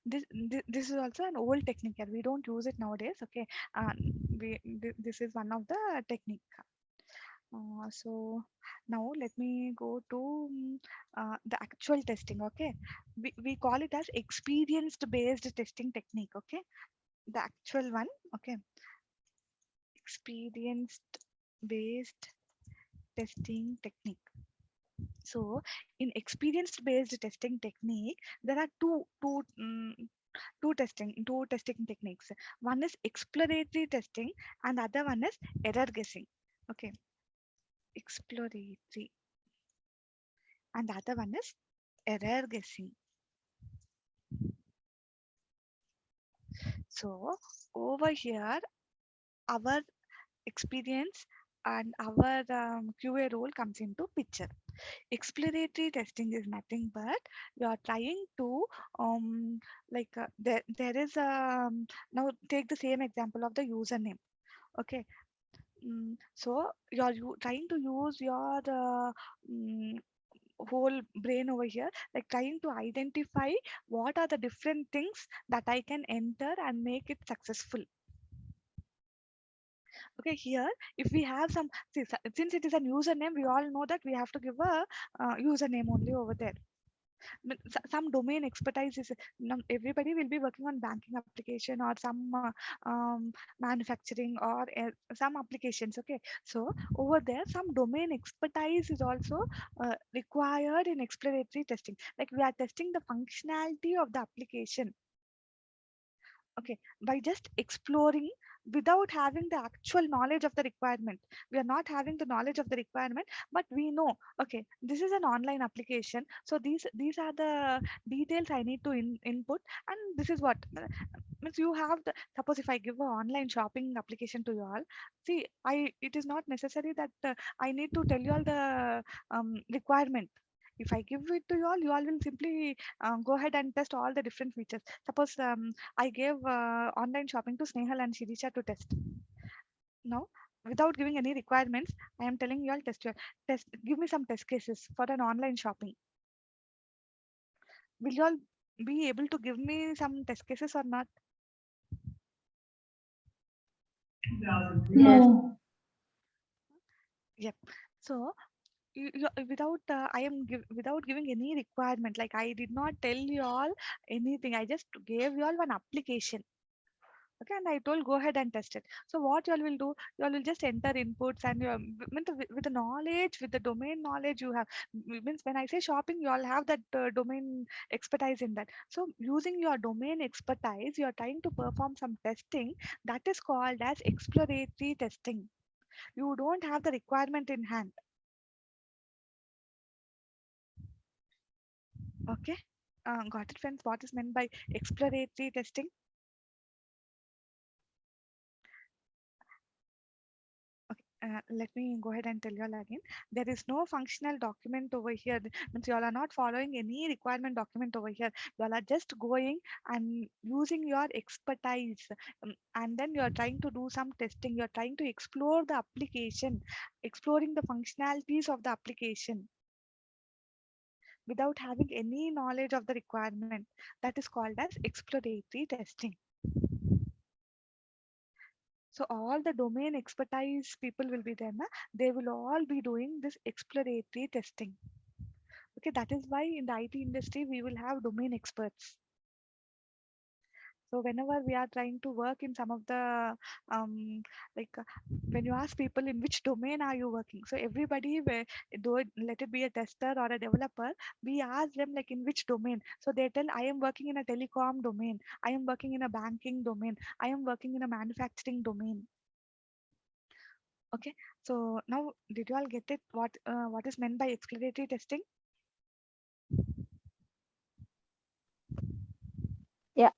this is also an old technique here. We don't use it nowadays. Okay, this is one of the technique. So now let me go to the actual testing. Okay, we call it as experienced based testing technique. Okay, the actual one. Okay, experienced based testing technique. So in experienced based testing technique, there are two testing techniques. One is exploratory testing and the other one is error guessing. Okay, exploratory and the other one is error guessing. So over here, our experience and our QA role comes into picture. Exploratory testing is nothing but you are trying to there is now take the same example of the username. Okay, so trying to use your whole brain over here, like trying to identify what are the different things that I can enter and make it successful. Okay, here if we have some, since it is a username, we all know that we have to give a username only over there. Some domain expertise is everybody will be working on banking application or some manufacturing or some applications. Okay, so over there some domain expertise is also required in exploratory testing, like we are testing the functionality of the application. Okay, by just exploring without having the actual knowledge of the requirement. We are not having the knowledge of the requirement, but we know, okay, this is an online application, so these are the details I need to input, and this is what means you have the, suppose if I give an online shopping application to you all, see, it is not necessary that I need to tell you all the requirement. If I give it to you all will simply go ahead and test all the different features. Suppose I gave online shopping to Snehal and Shirisha to test. Now, without giving any requirements, I am telling you all test. Give me some test cases for an online shopping. Will you all be able to give me some test cases or not? Yes. Yep. So without without giving any requirement, like I did not tell you all anything. I just gave you all one application. Okay, and I told go ahead and test it. So what you all will do, you all will just enter inputs and you with the knowledge, with the domain knowledge you have, means when I say shopping, you all have that domain expertise in that. So using your domain expertise, you are trying to perform some testing that is called as exploratory testing. You don't have the requirement in hand. Okay, got it, friends? What is meant by exploratory testing? Let me go ahead and tell you all again. There is no functional document over here. Means you all are not following any requirement document over here. You all are just going and using your expertise, and then you are trying to do some testing. You are trying to explore the application, exploring the functionalities of the application without having any knowledge of the requirement. That is called as exploratory testing. So all the domain expertise people will be there, na? They will all be doing this exploratory testing. Okay, that is why in the IT industry we will have domain experts. So whenever we are trying to work in some of the like when you ask people in which domain are you working, so everybody though let it be a tester or a developer, we ask them like in which domain. So they tell I am working in a telecom domain, I am working in a banking domain, I am working in a manufacturing domain. Okay, so now did you all get it? What is meant by exploratory testing? Yeah.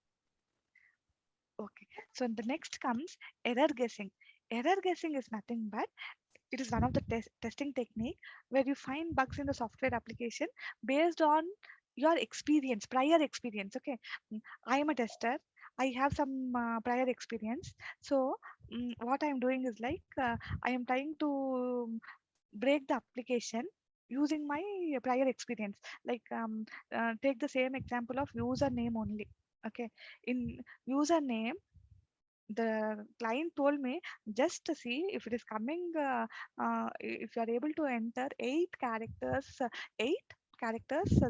Okay, so the next comes error guessing. Error guessing is nothing but it is one of the testing technique where you find bugs in the software application based on your experience, prior experience. Okay, I am a tester. I have some prior experience. So what I am doing is like I am trying to break the application using my prior experience. Like take the same example of username only. Okay, in username, the client told me just to see if it is coming, if you are able to enter 8 characters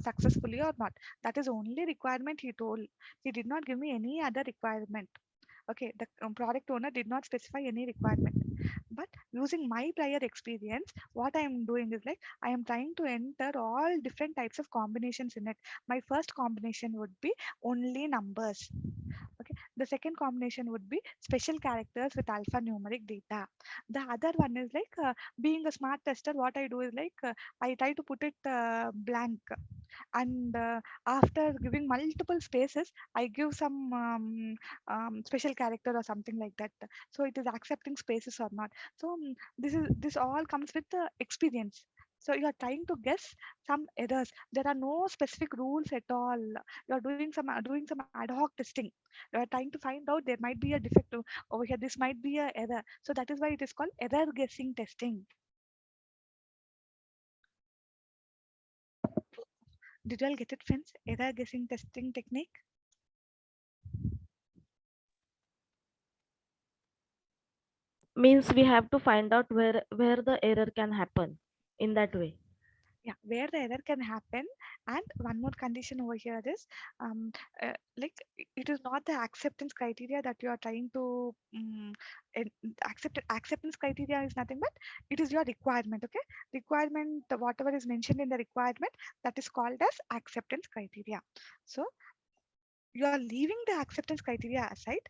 successfully or not. That is only requirement he told. He did not give me any other requirement. Okay, the product owner did not specify any requirement. But using my prior experience, what I am doing is like I am trying to enter all different types of combinations in it. My first combination would be only numbers. Okay, the second combination would be special characters with alphanumeric data. The other one is like being a smart tester, what I do is like I try to put it blank, and after giving multiple spaces I give some special character or something like that, so it is accepting spaces or not. So this all comes with the experience. So you are trying to guess some errors. There are no specific rules at all. You are doing some ad hoc testing. You are trying to find out there might be a defect over here. This might be a error. So that is why it is called error guessing testing. Did you all get it, friends? Error guessing testing technique. Means we have to find out where the error can happen in that way. Yeah, where the error can happen. And one more condition over here is like it is not the acceptance criteria that you are trying to acceptance criteria is nothing but it is your requirement. Okay, requirement, whatever is mentioned in the requirement, that is called as acceptance criteria. So you are leaving the acceptance criteria aside.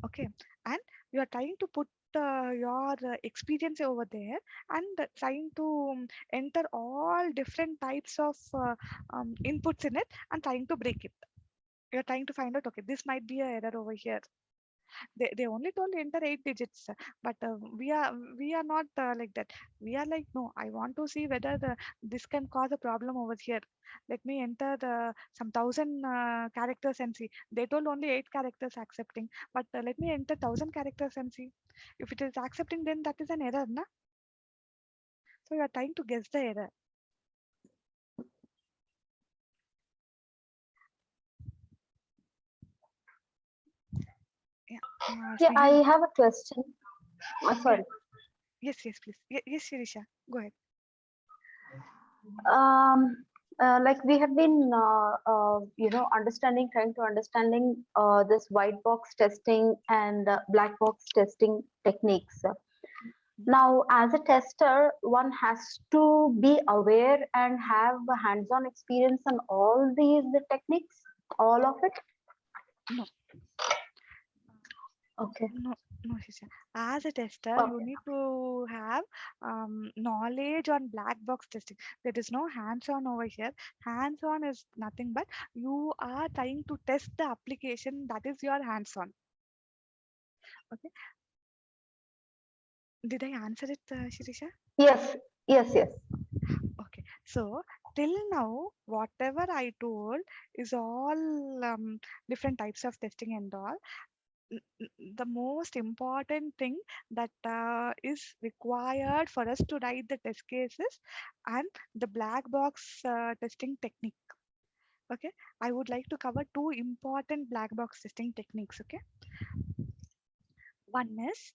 Okay, and you are trying to put your experience over there, and trying to enter all different types of inputs in it and trying to break it. You're trying to find out, okay, this might be a error over here. They only told enter 8 digits, but we are not like that. We are like, no, I want to see whether this can cause a problem over here. Let me enter some 1,000 characters and see. They told only 8 characters accepting, but let me enter 1,000 characters and see. If it is accepting, then that is an error, na? So you are trying to guess the error. Yeah. Yeah, I Sneha, have a question. Sorry. yes, please. Yes, Shirisha, go ahead. Like we have been, trying to understanding this white box testing and black box testing techniques. Now, as a tester, one has to be aware and have a hands-on experience on all these techniques, all of it. No. Okay. No, Shisha. As a tester, you Okay. need to have knowledge on black box testing. There is no hands-on over here. Hands-on is nothing but you are trying to test the application. That is your hands-on. Okay. Did I answer it, Shirisha? Yes. Okay. So till now, whatever I told is all different types of testing and all. The most important thing that is required for us to write the test cases and the black box testing technique. Okay, I would like to cover two important black box testing techniques. Okay, one is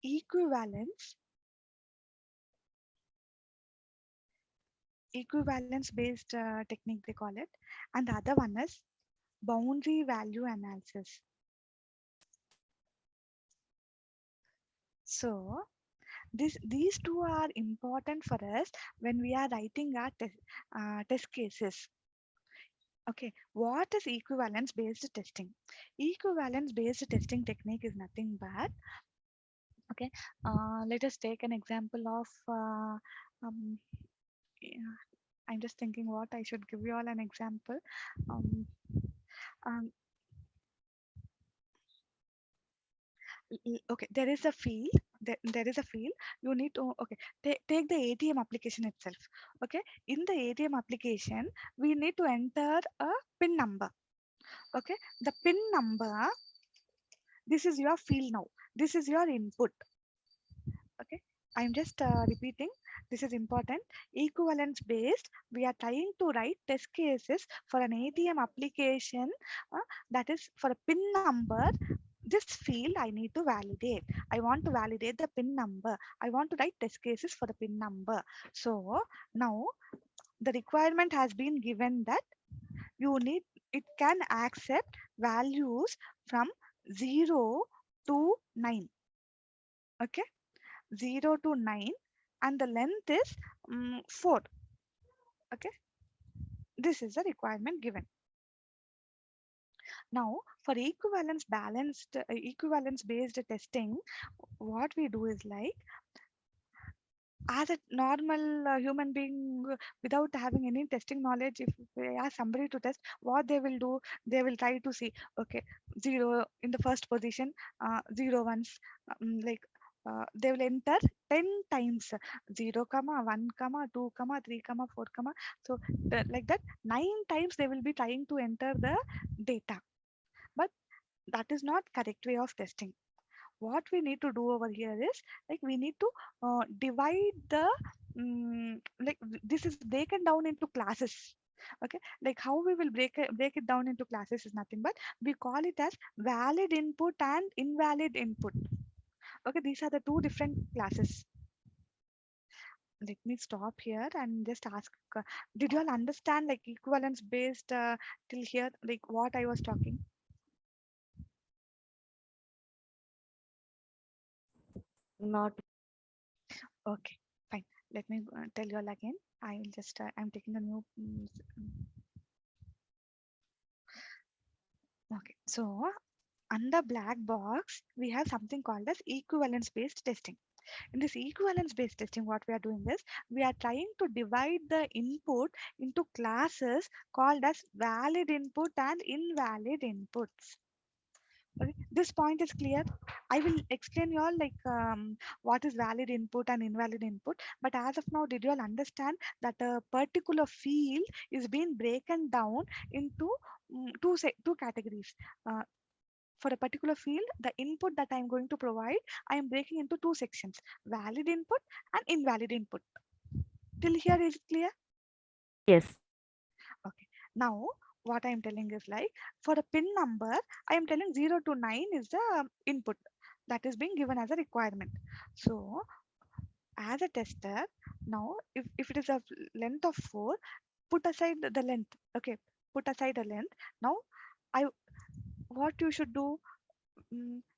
equivalence based technique, they call it, and the other one is boundary value analysis. So these two are important for us when we are writing our test cases. Okay, what is equivalence based testing? Equivalence based testing technique is nothing but, okay, let us take an example of yeah, I'm just thinking what I should give you all an example. um, um, okay, there is a field. There is a field. You need to, okay, take the ATM application itself. Okay, in the ATM application, we need to enter a PIN number. Okay, the PIN number, this is your field now. This is your input. Okay, I'm just repeating. this is important. Equivalence based, we are trying to write test cases for an ATM application that is for a PIN number. This field I need to validate. I want to validate the PIN number. I want to write test cases for the PIN number. So now the requirement has been given that it can accept values from 0 to 9. Okay, 0 to 9, and the length is 4. Okay, this is the requirement given. Now for equivalence based testing, what we do is like, as a normal human being without having any testing knowledge, if we ask somebody to test, what they will do, they will try to see, okay, 0 in the first position, 0 ones, like they will enter 10 times 0 comma 1 comma 2 comma 3 comma 4 comma, so like that 9 times they will be trying to enter the data. But that is not correct way of testing. What we need to do over here is like, we need to divide the like this is broken down into classes. Okay, like how we will break it down into classes is nothing but we call it as valid input and invalid input. Okay, these are the two different classes. Let me stop here and just ask, did you all understand like equivalence based till here, like what I was talking? Not Okay, fine. Let me tell you all again. I will just I'm taking a new okay. So under black box we have something called as equivalence based testing. In this equivalence based testing, what we are doing is we are trying to divide the input into classes called as valid input and invalid inputs. Okay, this point is clear. I will explain you all like what is valid input and invalid input. But as of now, did you all understand that a particular field is being broken down into two categories? For a particular field, the input that I am going to provide, I am breaking into two sections: valid input and invalid input. Till here is it clear? yes. Okay. Now what I am telling is like, for a PIN number, I am telling 0 to 9 is the input that is being given as a requirement. So as a tester, now if it is a length of 4, put aside the length. Okay, put aside the length. Now I what you should do,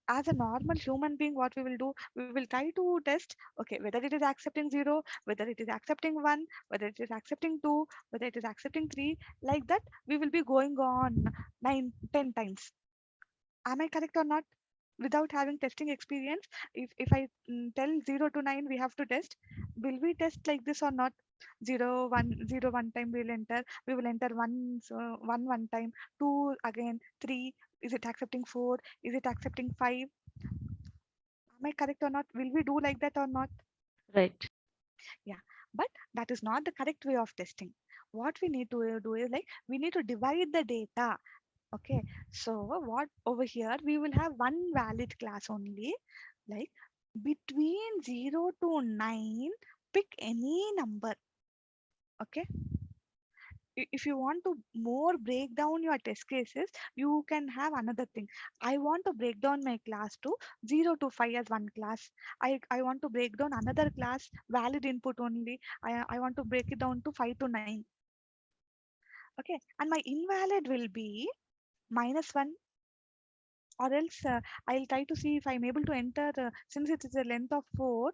as a normal human being, what we will do, we will try to test, okay, whether it is accepting 0, whether it is accepting 1, whether it is accepting 2, whether it is accepting 3, like that we will be going on 9 10 times. Am I correct or not? Without having testing experience, if I tell 0 to 9 we have to test, will we test like this or not? 0 1 0 one time we will enter 1, so 1 one time, 2 again, 3, is it accepting 4, is it accepting 5? Am I correct or not? Will we do like that or not? Right. Yeah, but that is not the correct way of testing. What we need to do is like, we need to divide the data. Okay, so what over here we will have one valid class only, like between 0 to 9, pick any number. Okay, if you want to more break down your test cases, you can have another thing. I want to break down my class to 0 to 5 as one class. I want to break down another class valid input only. I want to break it down to 5 to 9. Okay, and my invalid will be -1, or else I'll try to see if I'm able to enter, since it is a length of 4,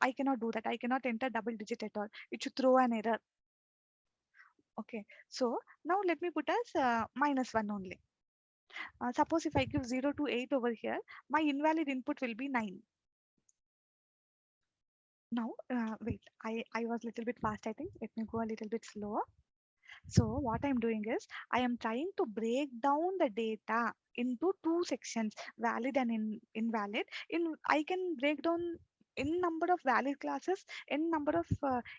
I cannot do that. I cannot enter double digit at all. It should throw an error. Okay, so now let me put as -1 only. Suppose if I give 0 to 8 over here, my invalid input will be 9. Now, wait, I was a little bit fast, I think. Let me go a little bit slower. So what I'm doing is, I am trying to break down the data into two sections, valid and invalid. I can break down in number of valid classes, in number of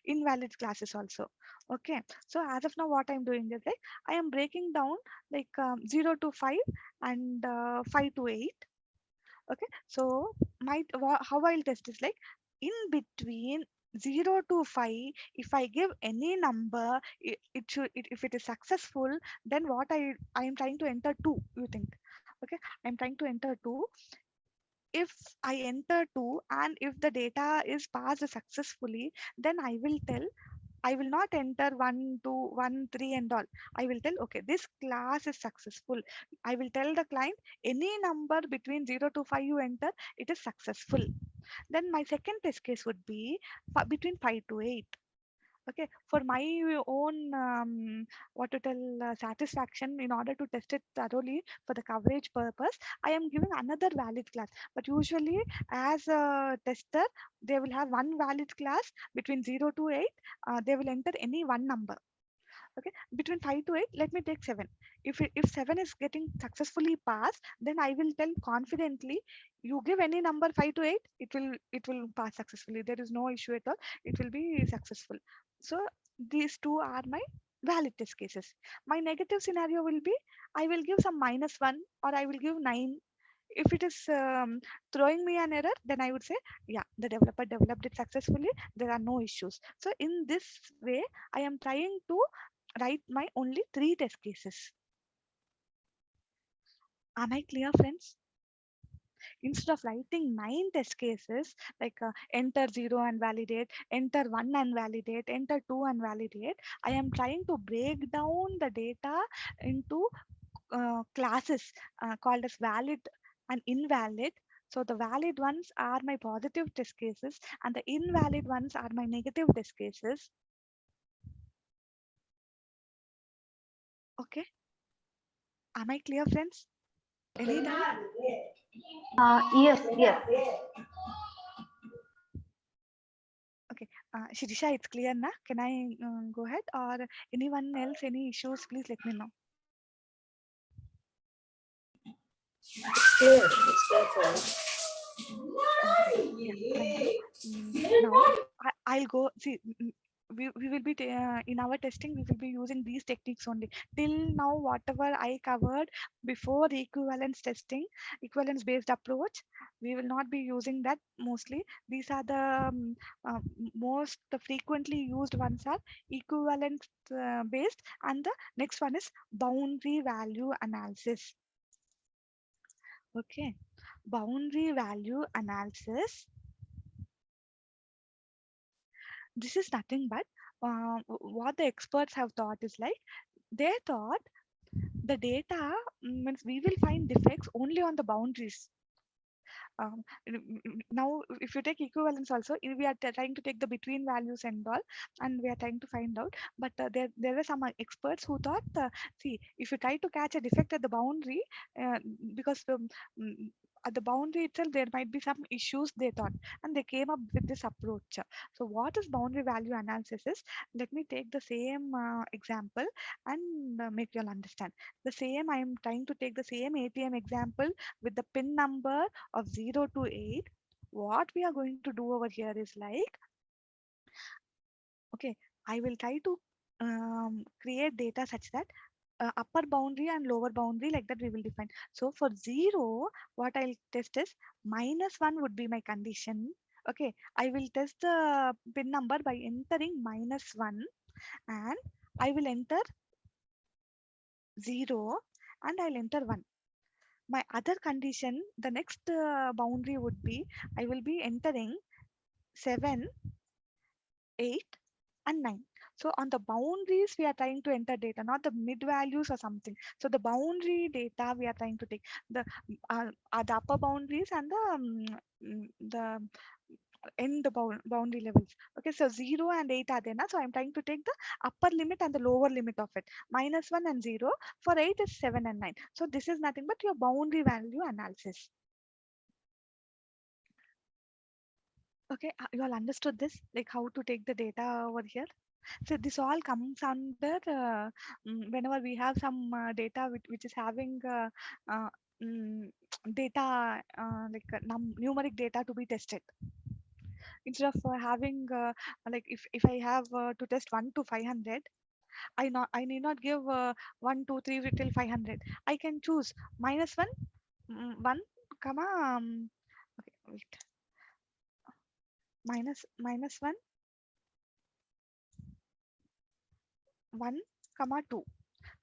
invalid classes also. Okay, so as of now, what I'm doing is like, I am breaking down like 0 to 5 and 5 to 8. Okay, so how I'll test is like, in between 0 to 5, if I give any number, if it is successful, then what I am trying to enter 2, you think. Okay, I'm trying to enter 2. If I enter 2 and if the data is passed successfully, then I will tell, I will not enter 1, 2, 1, 3 and all. I will tell, okay, this class is successful. I will tell the client any number between 0 to 5 you enter, it is successful. Then my second test case would be between 5 to 8. Okay, for my own what to tell satisfaction, in order to test it thoroughly for the coverage purpose, I am giving another valid class. But usually as a tester, they will have one valid class between 0 to 8. They will enter any one number. Okay, between 5 to 8, let me take 7. If 7 is getting successfully passed, then I will tell confidently, you give any number 5 to 8, it will pass successfully. There is no issue at all, it will be successful. So these two are my valid test cases. My negative scenario will be, I will give some -1 or I will give 9. If it is throwing me an error, then I would say, yeah, the developer developed it successfully, there are no issues. So in this way, I am trying to write my only 3 test cases. Am I clear, friends? Instead of writing 9 test cases, like enter 0 and validate, enter 1 and validate, enter 2 and validate, I am trying to break down the data into classes called as valid and invalid. So the valid ones are my positive test cases and the invalid ones are my negative test cases. Okay. Am I clear, friends? Any doubt? Yes, yes. Okay. Shirisha, it's clear na? Can I go ahead, or anyone else, any issues, please let me know. It's clear. It's clear for us. Okay. Yeah, thank you. Now I'll go see. We will be in our testing, we will be using these techniques only. Till now, whatever I covered before the equivalence testing, equivalence based approach, we will not be using that mostly. These are the most frequently used ones are equivalence based, and the next one is boundary value analysis. Okay, boundary value analysis. This is nothing but what the experts have thought is like, they thought the data means we will find defects only on the boundaries. Now if you take equivalence also, we are trying to take the between values and all, and we are trying to find out. But there were some experts who thought, see, if you try to catch a defect at the boundary, because at the boundary itself there might be some issues, they thought, and they came up with this approach. So what is boundary value analysis is, let me take the same example and make you all understand. The same, I am trying to take the same ATM example with the pin number of 0 to 8. What we are going to do over here is like, okay, I will try to create data such that upper boundary and lower boundary, like that we will define. So for 0, what I'll test is -1 would be my condition. Okay, I will test the pin number by entering -1, and I will enter 0 and I'll enter 1. My other condition, the next boundary would be, I will be entering 7, 8 and 9. So on the boundaries we are trying to enter data, not the mid values or something. So the boundary data we are trying to take, the the upper boundaries and the end boundary levels. Okay, so 0 and 8 are there now, so I'm trying to take the upper limit and the lower limit of it. -1 and 0. For 8 is 7 and 9. So this is nothing but your boundary value analysis. Okay, you all understood this, like how to take the data over here. So this all comes under whenever we have some data which is having uh, mm, data like numeric data to be tested. Instead of having like if I have to test 1 to 500, I need not give 1 2 3 till 500. I can choose -1, 1 comma okay, wait, minus -1 1, 2.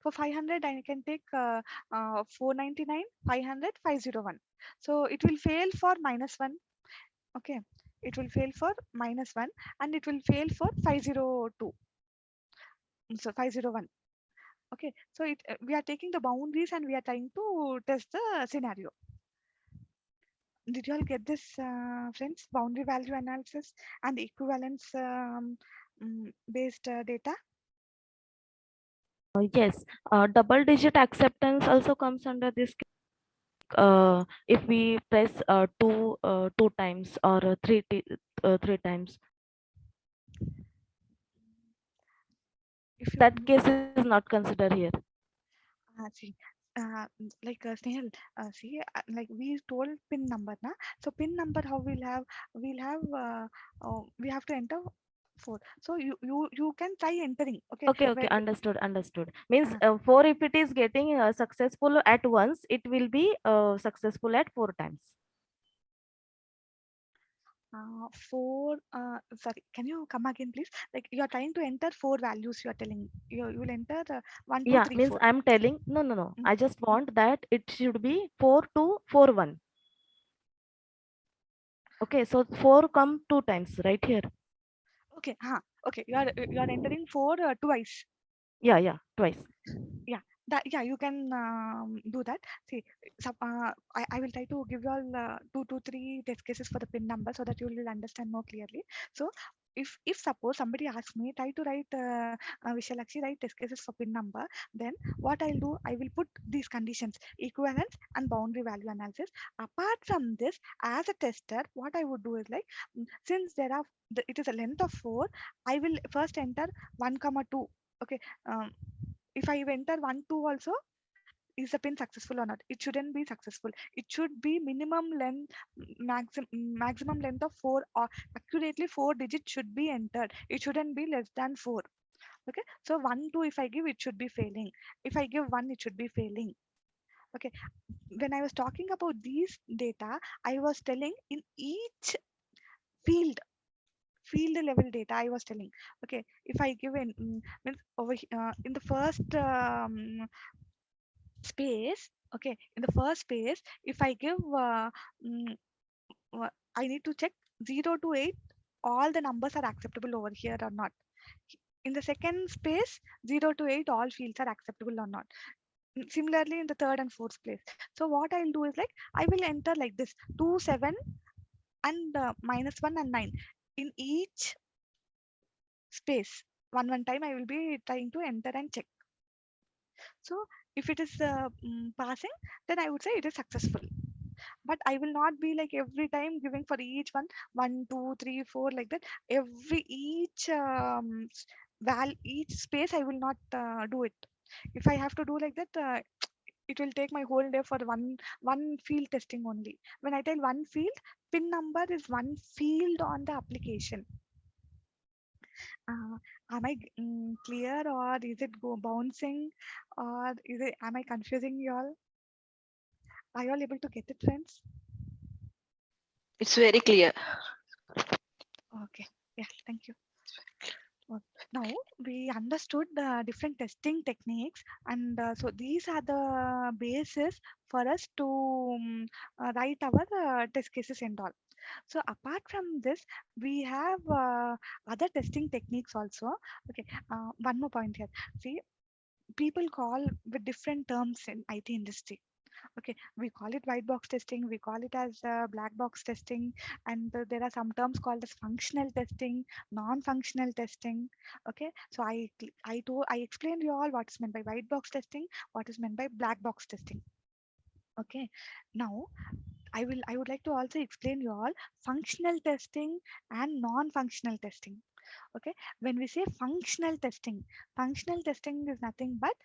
For 500, I can take 499, 500, 501. So it will fail for -1. Okay, it will fail for -1 and it will fail for 502. So 501. Okay, so we are taking the boundaries and we are trying to test the scenario. Did you all get this, friends? Boundary value analysis and equivalence based data. Yes, double digit acceptance also comes under this. If we press two times or three times, If you that case is not considered here. see, like Snehal, see, like we told pin number, na. So pin number, how we have to enter 4. So you can try entering. Okay, Okay, where, understood. Means uh, 4, if it is getting successful at once, it will be successful at 4 times. 4. Sorry, can you come again, please? Like you are trying to enter 4 values. You are telling you will enter 1, 2, Yeah, 3, means 4. I'm telling no. Mm, I just mm. want that it should be 4241. Okay, so 4 come 2 times right here. Okay, okay. You are entering 4 twice. Yeah, twice. Yeah, yeah, you can do that. See, I will try to give you all 2 to 3 test cases for the pin number so that you will understand more clearly. So if suppose somebody asks me, try to write Vishalakshi, write test cases for pin number, then what I'll do, I will put these conditions: equivalence and boundary value analysis. Apart from this, as a tester, what I would do is like, since it is a length of 4, I will first enter 1, 2. Okay, um, if I enter 1, 2 also, is the pin successful or not? It shouldn't be successful. It should be minimum length, maximum length of 4, or accurately 4 digits should be entered. It shouldn't be less than 4. Okay, so 1, 2, if I give, it should be failing. If I give 1, it should be failing. Okay, when I was talking about these data, I was telling in each field level data I was telling. Okay, if I give means over in the first space, okay, in the first space, if I give mm, I need to check 0 to 8, all the numbers are acceptable over here or not. In the second space, 0 to 8, all fields are acceptable or not. Similarly in the third and fourth place. So what I'll do is like, I will enter like this: 2, 7 and -1 and 9 in each space. One time I will be trying to enter and check. So if it is passing, then I would say it is successful. But I will not be like every time giving for each one 1, 2, 3, 4 like that. Every each space I will not do it. If I have to do like that, it will take my whole day for one field testing only. When I tell one field, pin number is one field on the application. Am I clear, or is it go bouncing, or am I confusing you all? Are you all able to get it, friends? It's very clear. Okay, yeah, thank you. Now we understood the different testing techniques, and so these are the basis for us to write our test cases and all. So apart from this, we have other testing techniques also. Okay, one more point here. See, people call with different terms in IT industry. Okay, we call it white box testing, we call it as black box testing, and there are some terms called as functional testing, non-functional testing. Okay, so I explained you all what is meant by white box testing, what is meant by black box testing. Okay, now I would like to also explain you all functional testing and non-functional testing. Okay, when we say functional testing is nothing but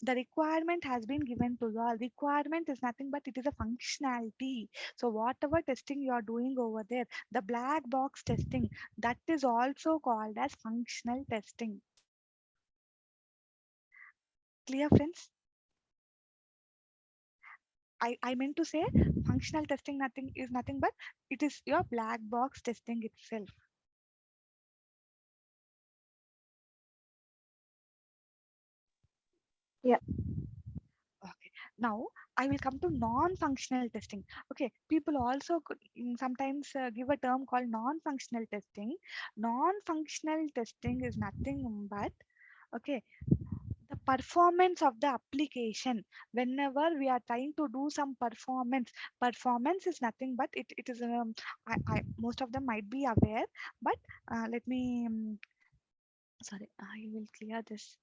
the requirement has been given to you all. Requirement is nothing but it is a functionality. So whatever testing you are doing over there, the black box testing, that is also called as functional testing. Clear, friends? I meant to say functional testing nothing but it is your black box testing itself. Yeah. Okay. Now I will come to non-functional testing. Okay. People also sometimes give a term called non-functional testing. Non-functional testing is nothing but, okay, the performance of the application. Whenever we are trying to do some performance is nothing but it is I most of them might be aware, but let me sorry, I will clear this.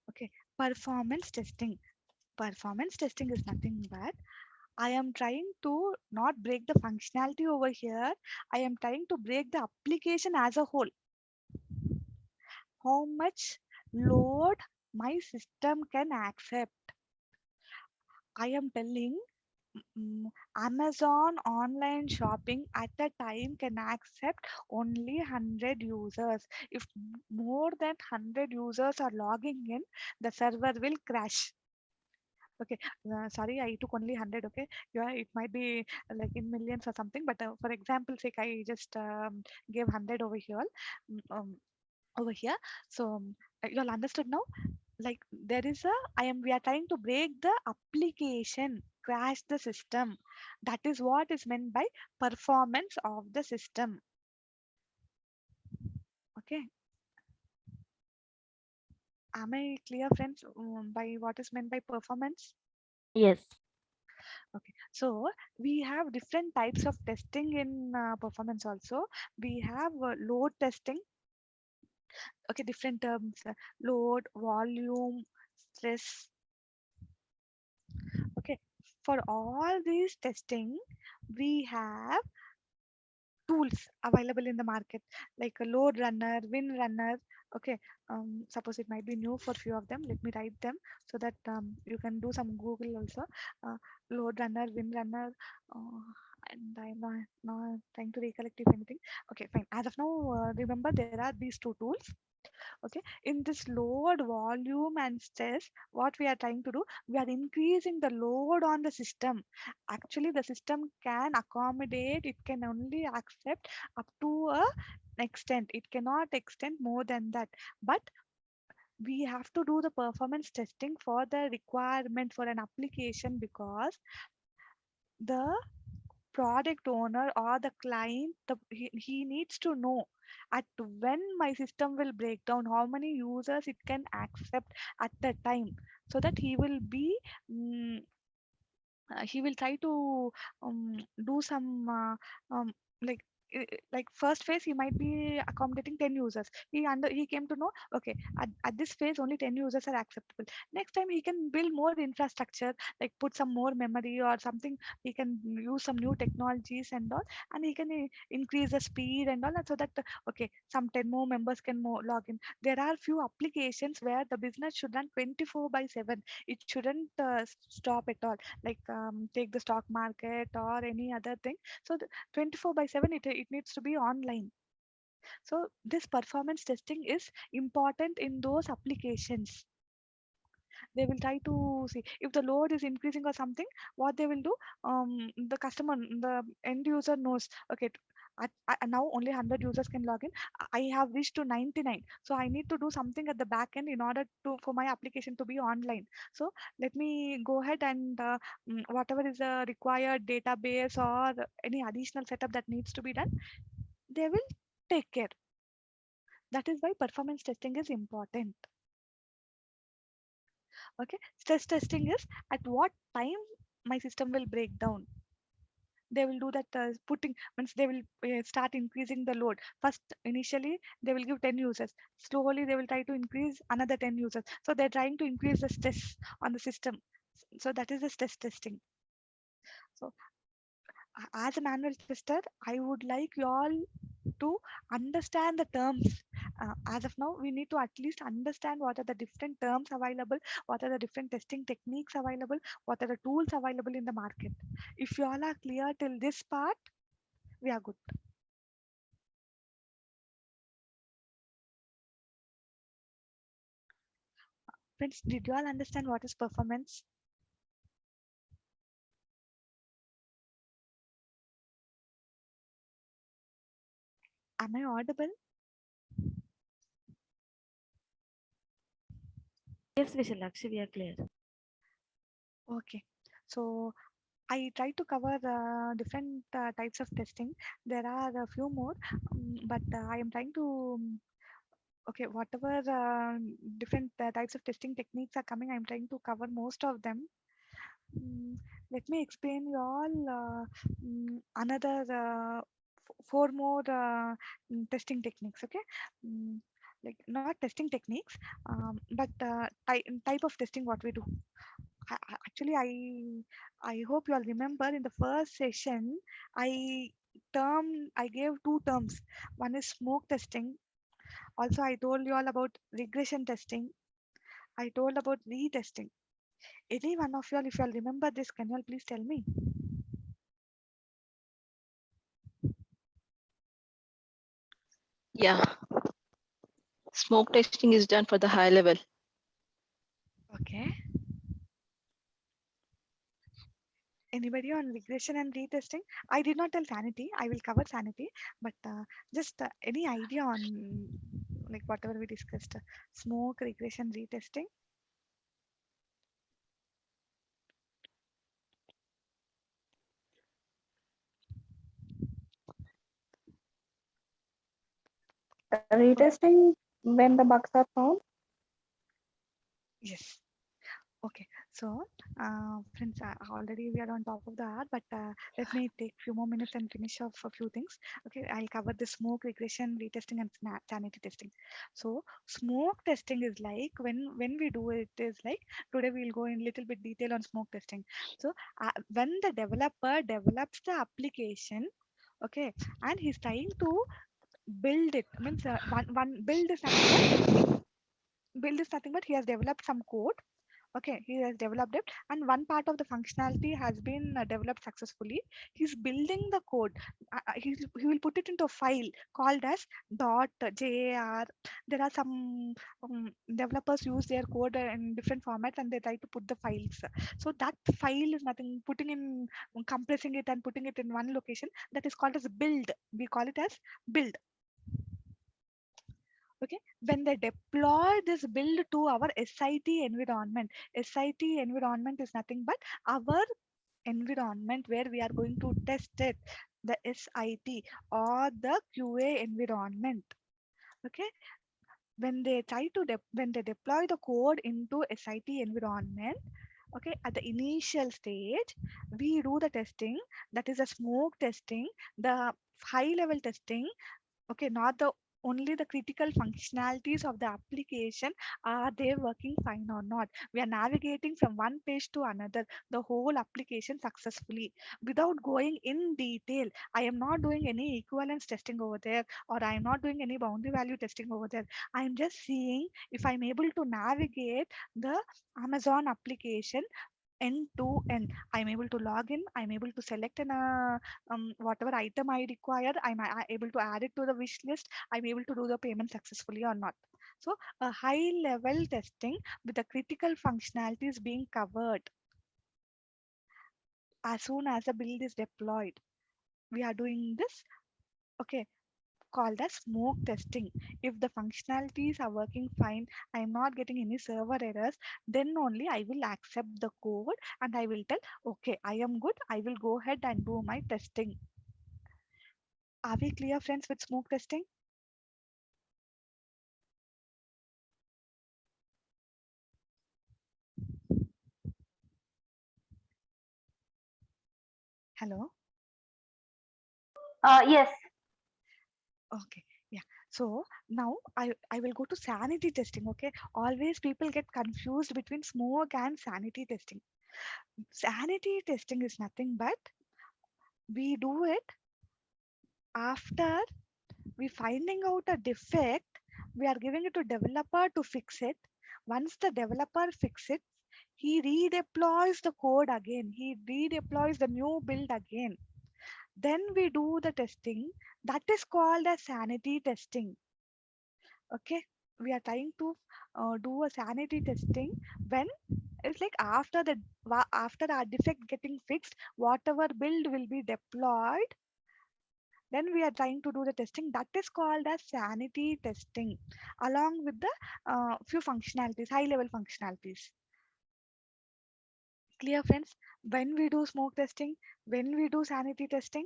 Okay, performance testing. Performance testing is nothing but I am trying to not break the functionality over here. I am trying to break the application as a whole. How much load my system can accept. I am telling Amazon online shopping at a time can accept only 100 users. If more than 100 users are logging in, the server will crash. Okay, sorry, I took only 100. Okay, yeah, it might be like in millions or something, but for example sake, I just gave 100 over here. Over here. So you all understood now? Like there is a we are trying to break the application, crash the system. That is what is meant by performance of the system. Okay, am I clear, friends, by what is meant by performance? Yes. Okay, so we have different types of testing in performance also. We have load testing. Okay, different terms: load, volume, stress. Okay, for all these testing, we have tools available in the market, like a load runner, win runner. Okay, suppose it might be new for few of them. Let me write them so that you can do some Google also. uh, Load runner, win runner, uh, and I'm not trying to recollect if anything. Okay, fine. As of now, remember there are these two tools. Okay, in this load, volume and stress, what we are trying to do, we are increasing the load on the system. Actually the system can accommodate, it can only accept up to a extent, it cannot extend more than that. But we have to do the performance testing for the requirement for an application, because the product owner or the client, he needs to know at when my system will break down, how many users it can accept at the time, so that mm, he will try to do some like like first phase he might be accommodating 10 users. He came to know, okay, at this phase only 10 users are acceptable. Next time he can build more infrastructure, like put some more memory or something. He can use some new technologies and all, and he can increase the speed and all, and so that okay, some 10 more members can more log in. There are few applications where the business should run 24/7. It shouldn't stop at all, like take the stock market or any other thing. So 24/7 it needs to be online. So this performance testing is important in those applications. They will try to see if the load is increasing or something. What they will do, the customer, the end user knows, okay, now only 100 users can log in. I have reached to 99, so I need to do something at the back end in order to for my application to be online. So let me go ahead and whatever is the required database or any additional setup that needs to be done, they will take care. That is why performance testing is important. Okay, stress testing is at what time my system will break down. They will do that putting once they will start increasing the load. First initially they will give 10 users, slowly they will try to increase another 10 users, so they're trying to increase the stress on the system. So that is the stress testing. So as a manual tester, I would like you all to understand the terms. As of now, we need to at least understand what are the different terms available, what are the different testing techniques available, what are the tools available in the market. If you all are clear till this part, we are good. Friends, did you all understand what is performance? Am I audible? Yes, Vishalakshi, we are clear. Okay. So I try to cover different types of testing. There are a few more, but I am trying to okay, whatever different types of testing techniques are coming, I'm trying to cover most of them. Mm, Let me explain you all another four more testing techniques. Okay, mm, like not testing techniques, but type of testing what we do. Actually, I hope you all remember in the first session I gave two terms. One is smoke testing. Also, I told you all about regression testing. I told about retesting. Any one of you all, if you all remember this, can you all please tell me? Yeah. Smoke testing is done for the high level. Okay. Anybody on regression and retesting? I did not tell sanity. I will cover sanity, but just any idea on like whatever we discussed, smoke, regression, retesting. Retesting when the bugs are found. Yes. Okay, so friends, already we are on top of the hour, but let me take few more minutes and finish off a few things. Okay, I'll cover the smoke, regression, retesting, and sanity testing. So smoke testing is like when we do it is like today we'll go in little bit detail on smoke testing. So when the developer develops the application, okay, and he's trying to build it means one build is nothing but he has developed some code. Okay, he has developed it, and one part of the functionality has been developed successfully. He's building the code. He will put it into a file called as .jar. There are some developers use their code in different formats, and they try to put the files. So that file is nothing. Putting in, compressing it, and putting it in one location. That is called as build. We call it as build. Okay, when they deploy this build to our SIT environment, SIT environment is nothing but our environment where we are going to test it, the SIT or the QA environment. Okay, when they try to when they deploy the code into SIT environment, okay, at the initial stage we do the testing, that is a smoke testing, the high level testing. Okay, not the only the critical functionalities of the application, are they working fine or not. We are navigating from one page to another, the whole application successfully, without going in detail. I am not doing any equivalence testing over there, or I am not doing any boundary value testing over there. I am just seeing if I'm able to navigate the Amazon application end to end. I'm able to log in. I'm able to select an whatever item I require. I'm able to add it to the wish list. I'm able to do the payment successfully or not. So a high level testing with the critical functionalities being covered as soon as the build is deployed. We are doing this. Okay, called as smoke testing. If the functionalities are working fine, I am not getting any server errors, then only I will accept the code and I will tell, okay, I am good. I will go ahead and do my testing. Are we clear, friends, with smoke testing? Hello? Yes. Okay. Yeah. So now I will go to sanity testing. Okay. Always people get confused between smoke and sanity testing. Sanity testing is nothing but we do it after we finding out a defect, we are giving it to developer to fix it. Once the developer fix it, he redeploys the code again. He redeploys the new build again. Then we do the testing. That is called as sanity testing. Okay. We are trying to do a sanity testing when it's like after the after our defect getting fixed, whatever build will be deployed, then we are trying to do the testing. That is called as sanity testing, along with the few functionalities, high level functionalities. Clear, friends? When we do smoke testing, when we do sanity testing.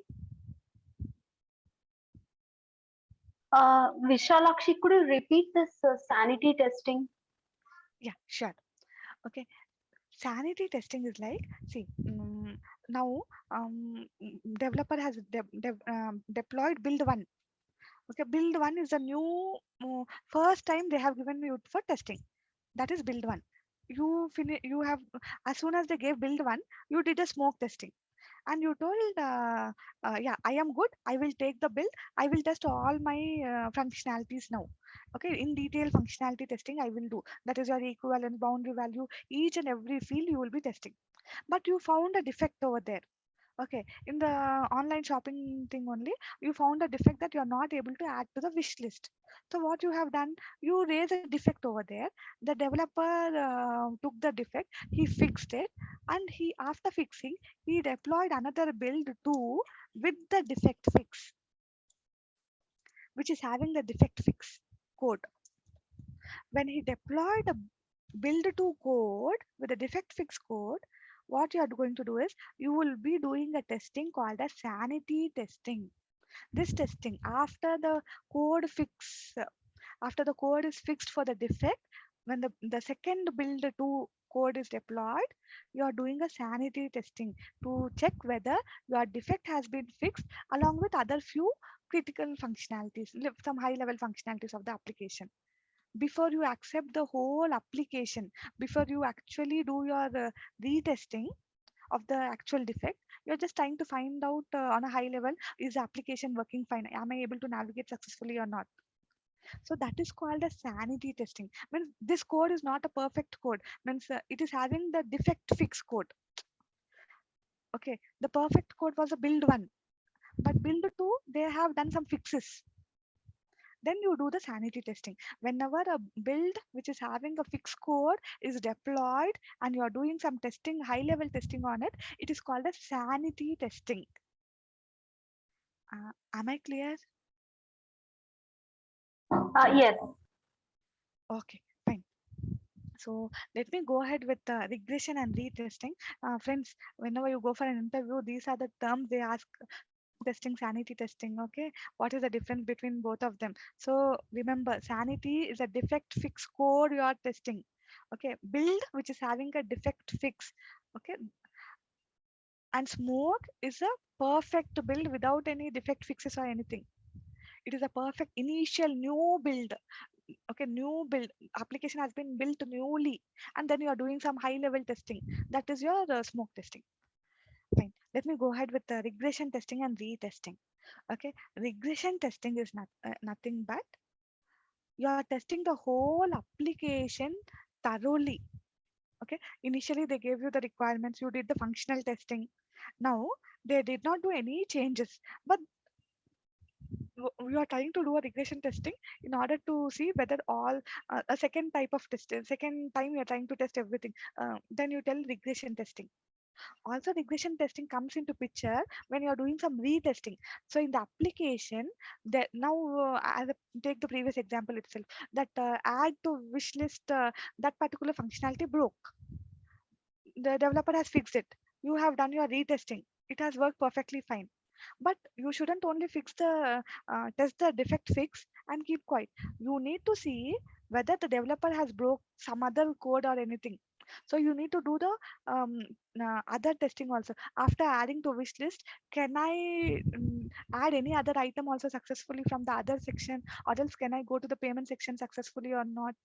Vishalakshi, could you repeat this sanity testing? Yeah, sure. Okay. Sanity testing is like, see, now developer has deployed build one. Okay, build one is a new first time they have given you for testing. That is build one. You have, as soon as they gave build one, you did a smoke testing, and you told, yeah, I am good, I will take the build, I will test all my functionalities now. Okay, in detail functionality testing I will do. That is your equivalent, boundary value, each and every field you will be testing. But you found a defect over there. Okay, in the online shopping thing only, you found a defect that you are not able to add to the wish list. So what you have done, you raise a defect over there. The developer took the defect, he fixed it, and he, after fixing, he deployed another build too with the defect fix, which is having the defect fix code. When he deployed a build to code with a defect fix code, what you are going to do is you will be doing a testing called as sanity testing. This testing, after the code fix, after the code is fixed for the defect, when the second build to code is deployed, you are doing a sanity testing to check whether your defect has been fixed, along with other few critical functionalities, some high level functionalities of the application. Before you accept the whole application, before you actually do your retesting of the actual defect, you're just trying to find out on a high level, is the application working fine, am I able to navigate successfully or not. So that is called a sanity testing. Means this code is not a perfect code, means it is having the defect fix code. Okay, the perfect code was a build one, but build two, they have done some fixes. Then you do the sanity testing. Whenever a build which is having a fixed code is deployed and you are doing some testing, high level testing on it, it is called a sanity testing. Am I clear? Yes. Okay, fine. So let me go ahead with regression and retesting. Friends, whenever you go for an interview, these are the terms they ask: testing, sanity testing. Okay, what is the difference between both of them? So remember, sanity is a defect fix code you are testing. Okay, build, which is having a defect fix. Okay, and smoke is a perfect build without any defect fixes or anything. It is a perfect initial new build. Okay, new build application has been built newly, and then you are doing some high level testing. That is your smoke testing. Fine, let me go ahead with the regression testing and retesting. Okay, regression testing is nothing but you are testing the whole application thoroughly. Okay, initially they gave you the requirements, you did the functional testing. Now they did not do any changes, but we are trying to do a regression testing in order to see whether all a second type of test, second time you are trying to test everything, then you tell regression testing. Also regression testing comes into picture when you are doing some retesting. So in the application that now take the previous example itself, that add to wish list, that particular functionality broke, the developer has fixed it, you have done your retesting, it has worked perfectly fine. But you shouldn't only fix the test the defect fix and keep quiet. You need to see whether the developer has broke some other code or anything. So you need to do the other testing also. After adding to wish list, can I add any other item also successfully from the other section, or else can I go to the payment section successfully or not?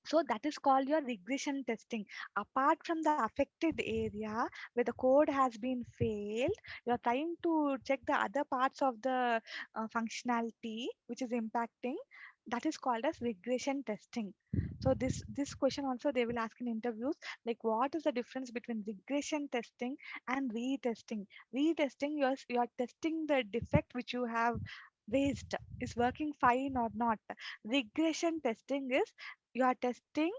So that is called your regression testing. Apart from the affected area where the code has been failed, you're trying to check the other parts of the functionality which is impacting. That is called as regression testing. So this question also they will ask in interviews, like what is the difference between regression testing and retesting? Retesting, you're testing the defect which you have raised is working fine or not. Regression testing is you are testing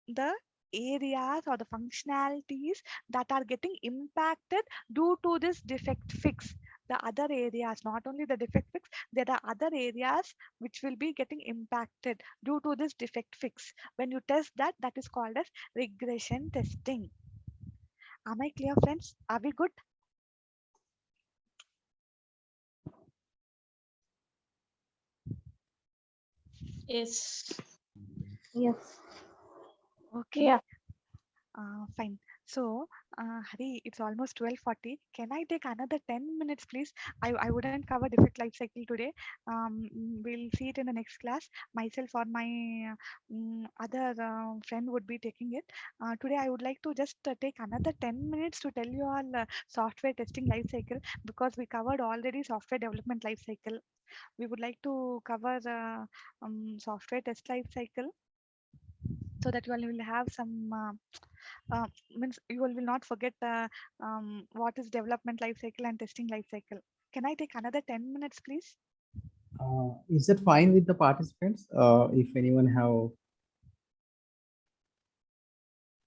the areas or the functionalities that are getting impacted due to this defect fix. The other areas, not only the defect fix, there are other areas which will be getting impacted due to this defect fix. When you test that, that is called as regression testing. Am I clear, friends? Are we good? Yes. Yes. Okay. Yeah. Fine. So, Hari, it's almost 12:40. Can I take another 10 minutes, please? I wouldn't cover defect life cycle today. We'll see it in the next class. Myself or my other friend would be taking it. Today, I would like to just take another 10 minutes to tell you all software testing life cycle, because we covered already software development life cycle. We would like to cover software test life cycle, so that you all will have some means you all will not forget what is development life cycle and testing life cycle. Can I take another 10 minutes, please? Is it fine with the participants? If anyone have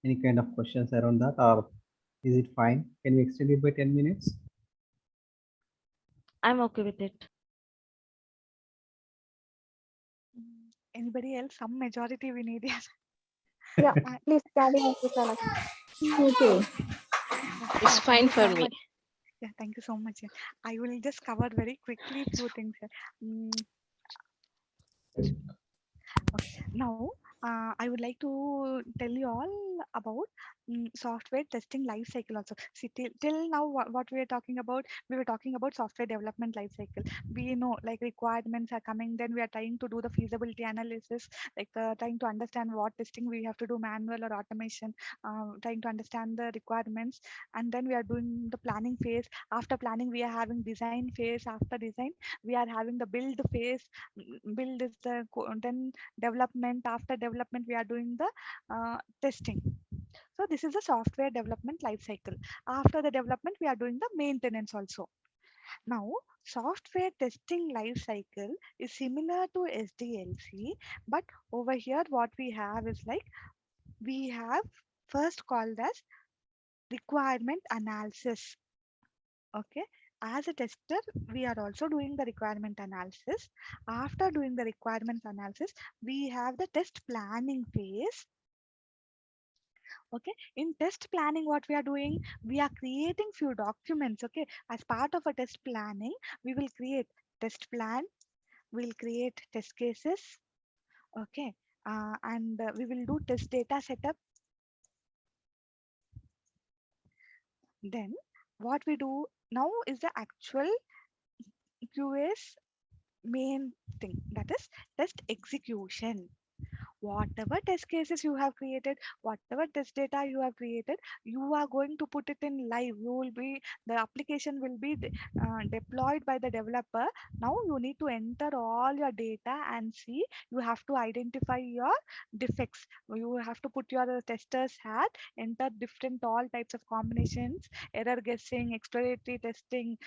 any kind of questions around that, or is it fine? Can we extend it by 10 minutes? I'm okay with it. Anybody else? Some majority we need. Yes. Yeah. Please carry on, Kusala. Okay. It's fine for me. Yeah, thank you so much. Yeah. I will just cover very quickly few things. Okay. Now, I would like to tell you all about software testing life cycle also. See, till now, what we are talking about, we were talking about software development life cycle. We know like requirements are coming, then we are trying to do the feasibility analysis, like trying to understand what testing we have to do, manual or automation, trying to understand the requirements, and then we are doing the planning phase. After planning, we are having design phase. After design, we are having the build phase. Build is the then development. After development, we are doing the testing. So this is a software development life cycle. After the development, we are doing the maintenance also. Now, software testing life cycle is similar to SDLC, but over here what we have is like we have first called as requirement analysis. Okay, as a tester, we are also doing the requirement analysis. After doing the requirement analysis, we have the test planning phase. Okay, in test planning, what we are doing, we are creating few documents. Okay, as part of a test planning, we will create test plan, we'll create test cases. Okay, and we will do test data setup. Then what we do now is the actual QA's main thing, that is test execution. Whatever test cases you have created, whatever test data you have created, you are going to put it in live. You will be, the application will be deployed by the developer. Now you need to enter all your data and see. You have to identify your defects. You have to put your tester's hat, enter different all types of combinations, error guessing, exploratory testing,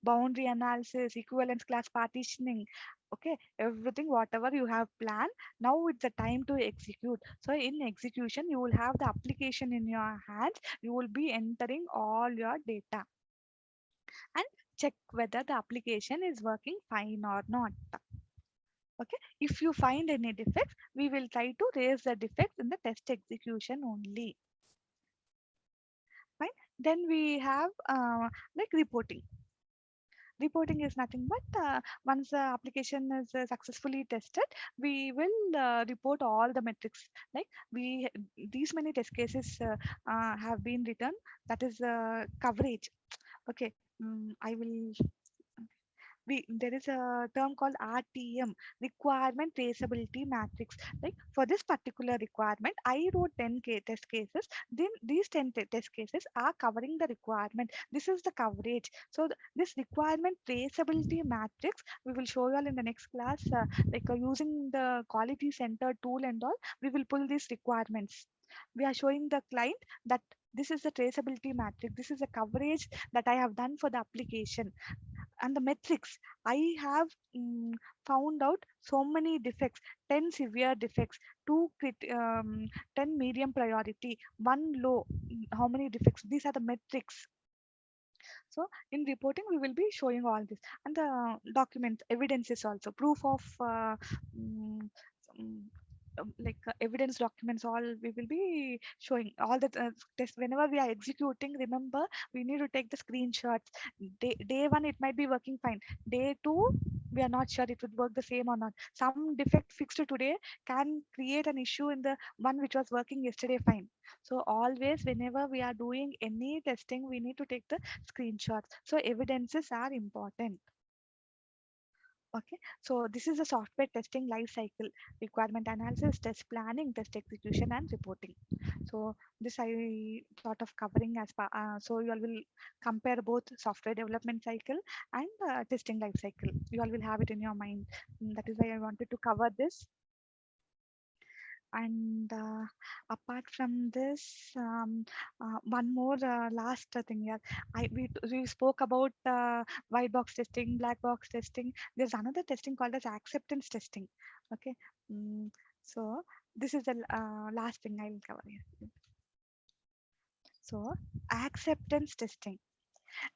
boundary analysis, equivalence class partitioning. Okay, everything whatever you have planned, now it's the time to execute. So in execution, you will have the application in your hands. You will be entering all your data and check whether the application is working fine or not. Okay, if you find any defects, we will try to raise the defects in the test execution only. Fine. Then we have like reporting. Reporting is nothing but once the application is successfully tested, we will report all the metrics. Like these many test cases have been written. That is coverage. Okay, I will. There is a term called RTM, requirement traceability matrix. Like for this particular requirement, I wrote 10 test cases. Then these 10 test cases are covering the requirement. This is the coverage. So this requirement traceability matrix, we will show you all in the next class. Using the quality center tool and all, we will pull these requirements. We are showing the client that this is the traceability matrix. This is the coverage that I have done for the application. and the metrics. I have found out so many defects, 10 severe defects, 10 medium priority, 1 low. How many defects? These are the metrics. So in reporting, we will be showing all this, and the document evidence is also proof of mm, um, evidence documents. All we will be showing all the test whenever we are executing. Remember, we need to take the screenshots. Day one, it might be working fine. Day two, we are not sure it would work the same or not. Some defect fixed today can create an issue in the one which was working yesterday fine. So always, whenever we are doing any testing, we need to take the screenshots. So evidences are important. Okay, so this is a software testing life cycle: requirement analysis, test planning, test execution, and reporting. So this I thought of covering as so you all will compare both software development cycle and testing life cycle. You all will have it in your mind. That is why I wanted to cover this. And apart from this, one more last thing here. We spoke about white box testing, black box testing. There's another testing called as acceptance testing. Okay, so this is the last thing I will cover here. So acceptance testing.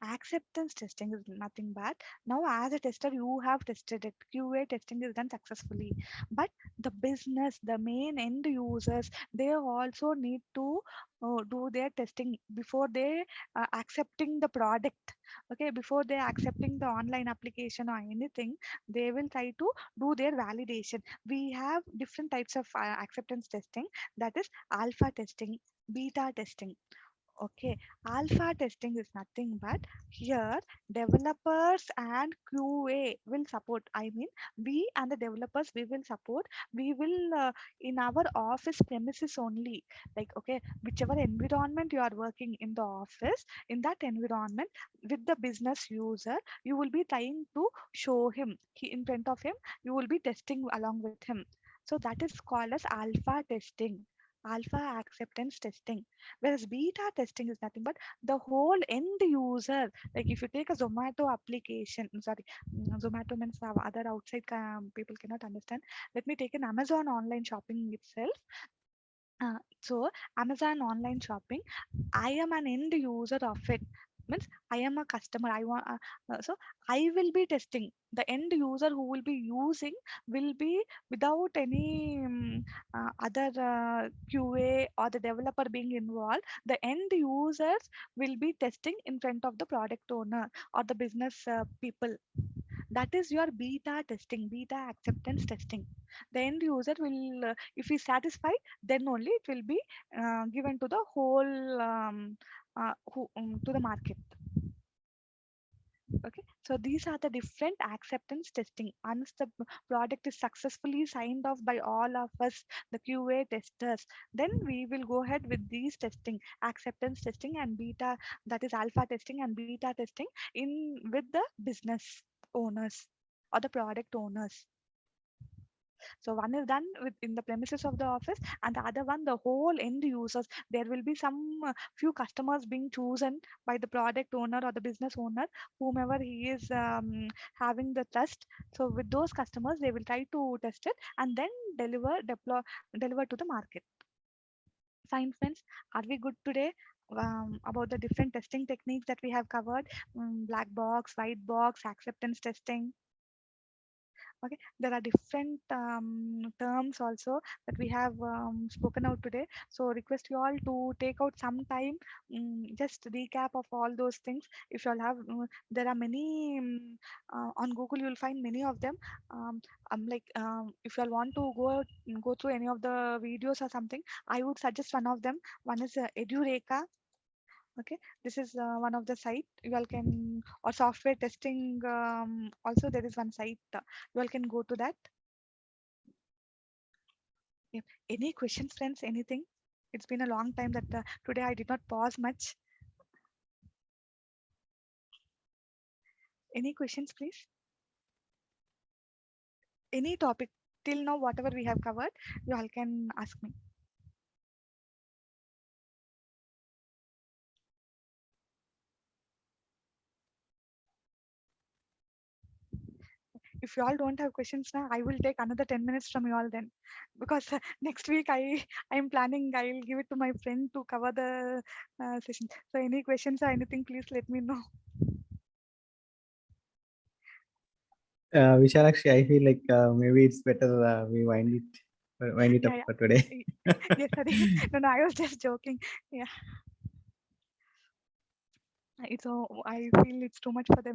Acceptance testing is nothing but, now as a tester you have tested it, QA testing is done successfully, but the business, the main end users, they also need to do their testing before they accepting the product. Okay, before they accepting the online application or anything, they will try to do their validation. We have different types of acceptance testing, that is alpha testing, beta testing. Okay, alpha testing is nothing but, here developers and QA will support. I mean, we and the developers, we will support. We will in our office premises only. Like, okay, whichever environment you are working in the office, in that environment with the business user, you will be trying to show him. In front of him, you will be testing along with him. So that is called as alpha testing, alpha acceptance testing. Whereas beta testing is nothing but the whole end user. Like if you take a Zomato application, sorry, Zomato means other outside people cannot understand. Let me take an Amazon online shopping itself. So Amazon online shopping, I am an end user of it. Means I am a customer. I want so I will be testing. The end user who will be using will be without any other QA or the developer being involved. The end users will be testing in front of the product owner or the business people. That is your beta testing, beta acceptance testing. The end user will, if he satisfied, then only it will be given to the whole to the market. Okay, so these are the different acceptance testing. Once the product is successfully signed off by all of us, the QA testers, then we will go ahead with these testing, acceptance testing and beta, that is alpha testing and beta testing in with the business owners or the product owners. So one is done in the premises of the office, and the other one, the whole end users. There will be some few customers being chosen by the product owner or the business owner, whomever he is having the trust. So with those customers, they will try to test it and then deliver to the market. Fine, friends. Are we good today? About the different testing techniques that we have covered, black box, white box, acceptance testing. Okay, there are different terms also that we have spoken out today. So request you all to take out some time, just recap of all those things. If you all have, there are many on Google, you will find many of them. If you all want to go through any of the videos or something, I would suggest one of them. One is Edureka. Okay, this is one of the site you all can, or software testing, also there is one site, you all can go to that. Yep. Any questions, friends? Anything? It's been a long time that today I did not pause much. Any questions, please? Any topic till now, whatever we have covered, you all can ask me. if you all don't have questions now, I will take another 10 minutes from you all then, because next week I am planning. I'll give it to my friend to cover the session. So any questions or anything, please let me know. Vishalakshi, I feel like maybe it's better we wind it up Yeah, for today. yes, no, I was just joking. Yeah. So I feel it's too much for them.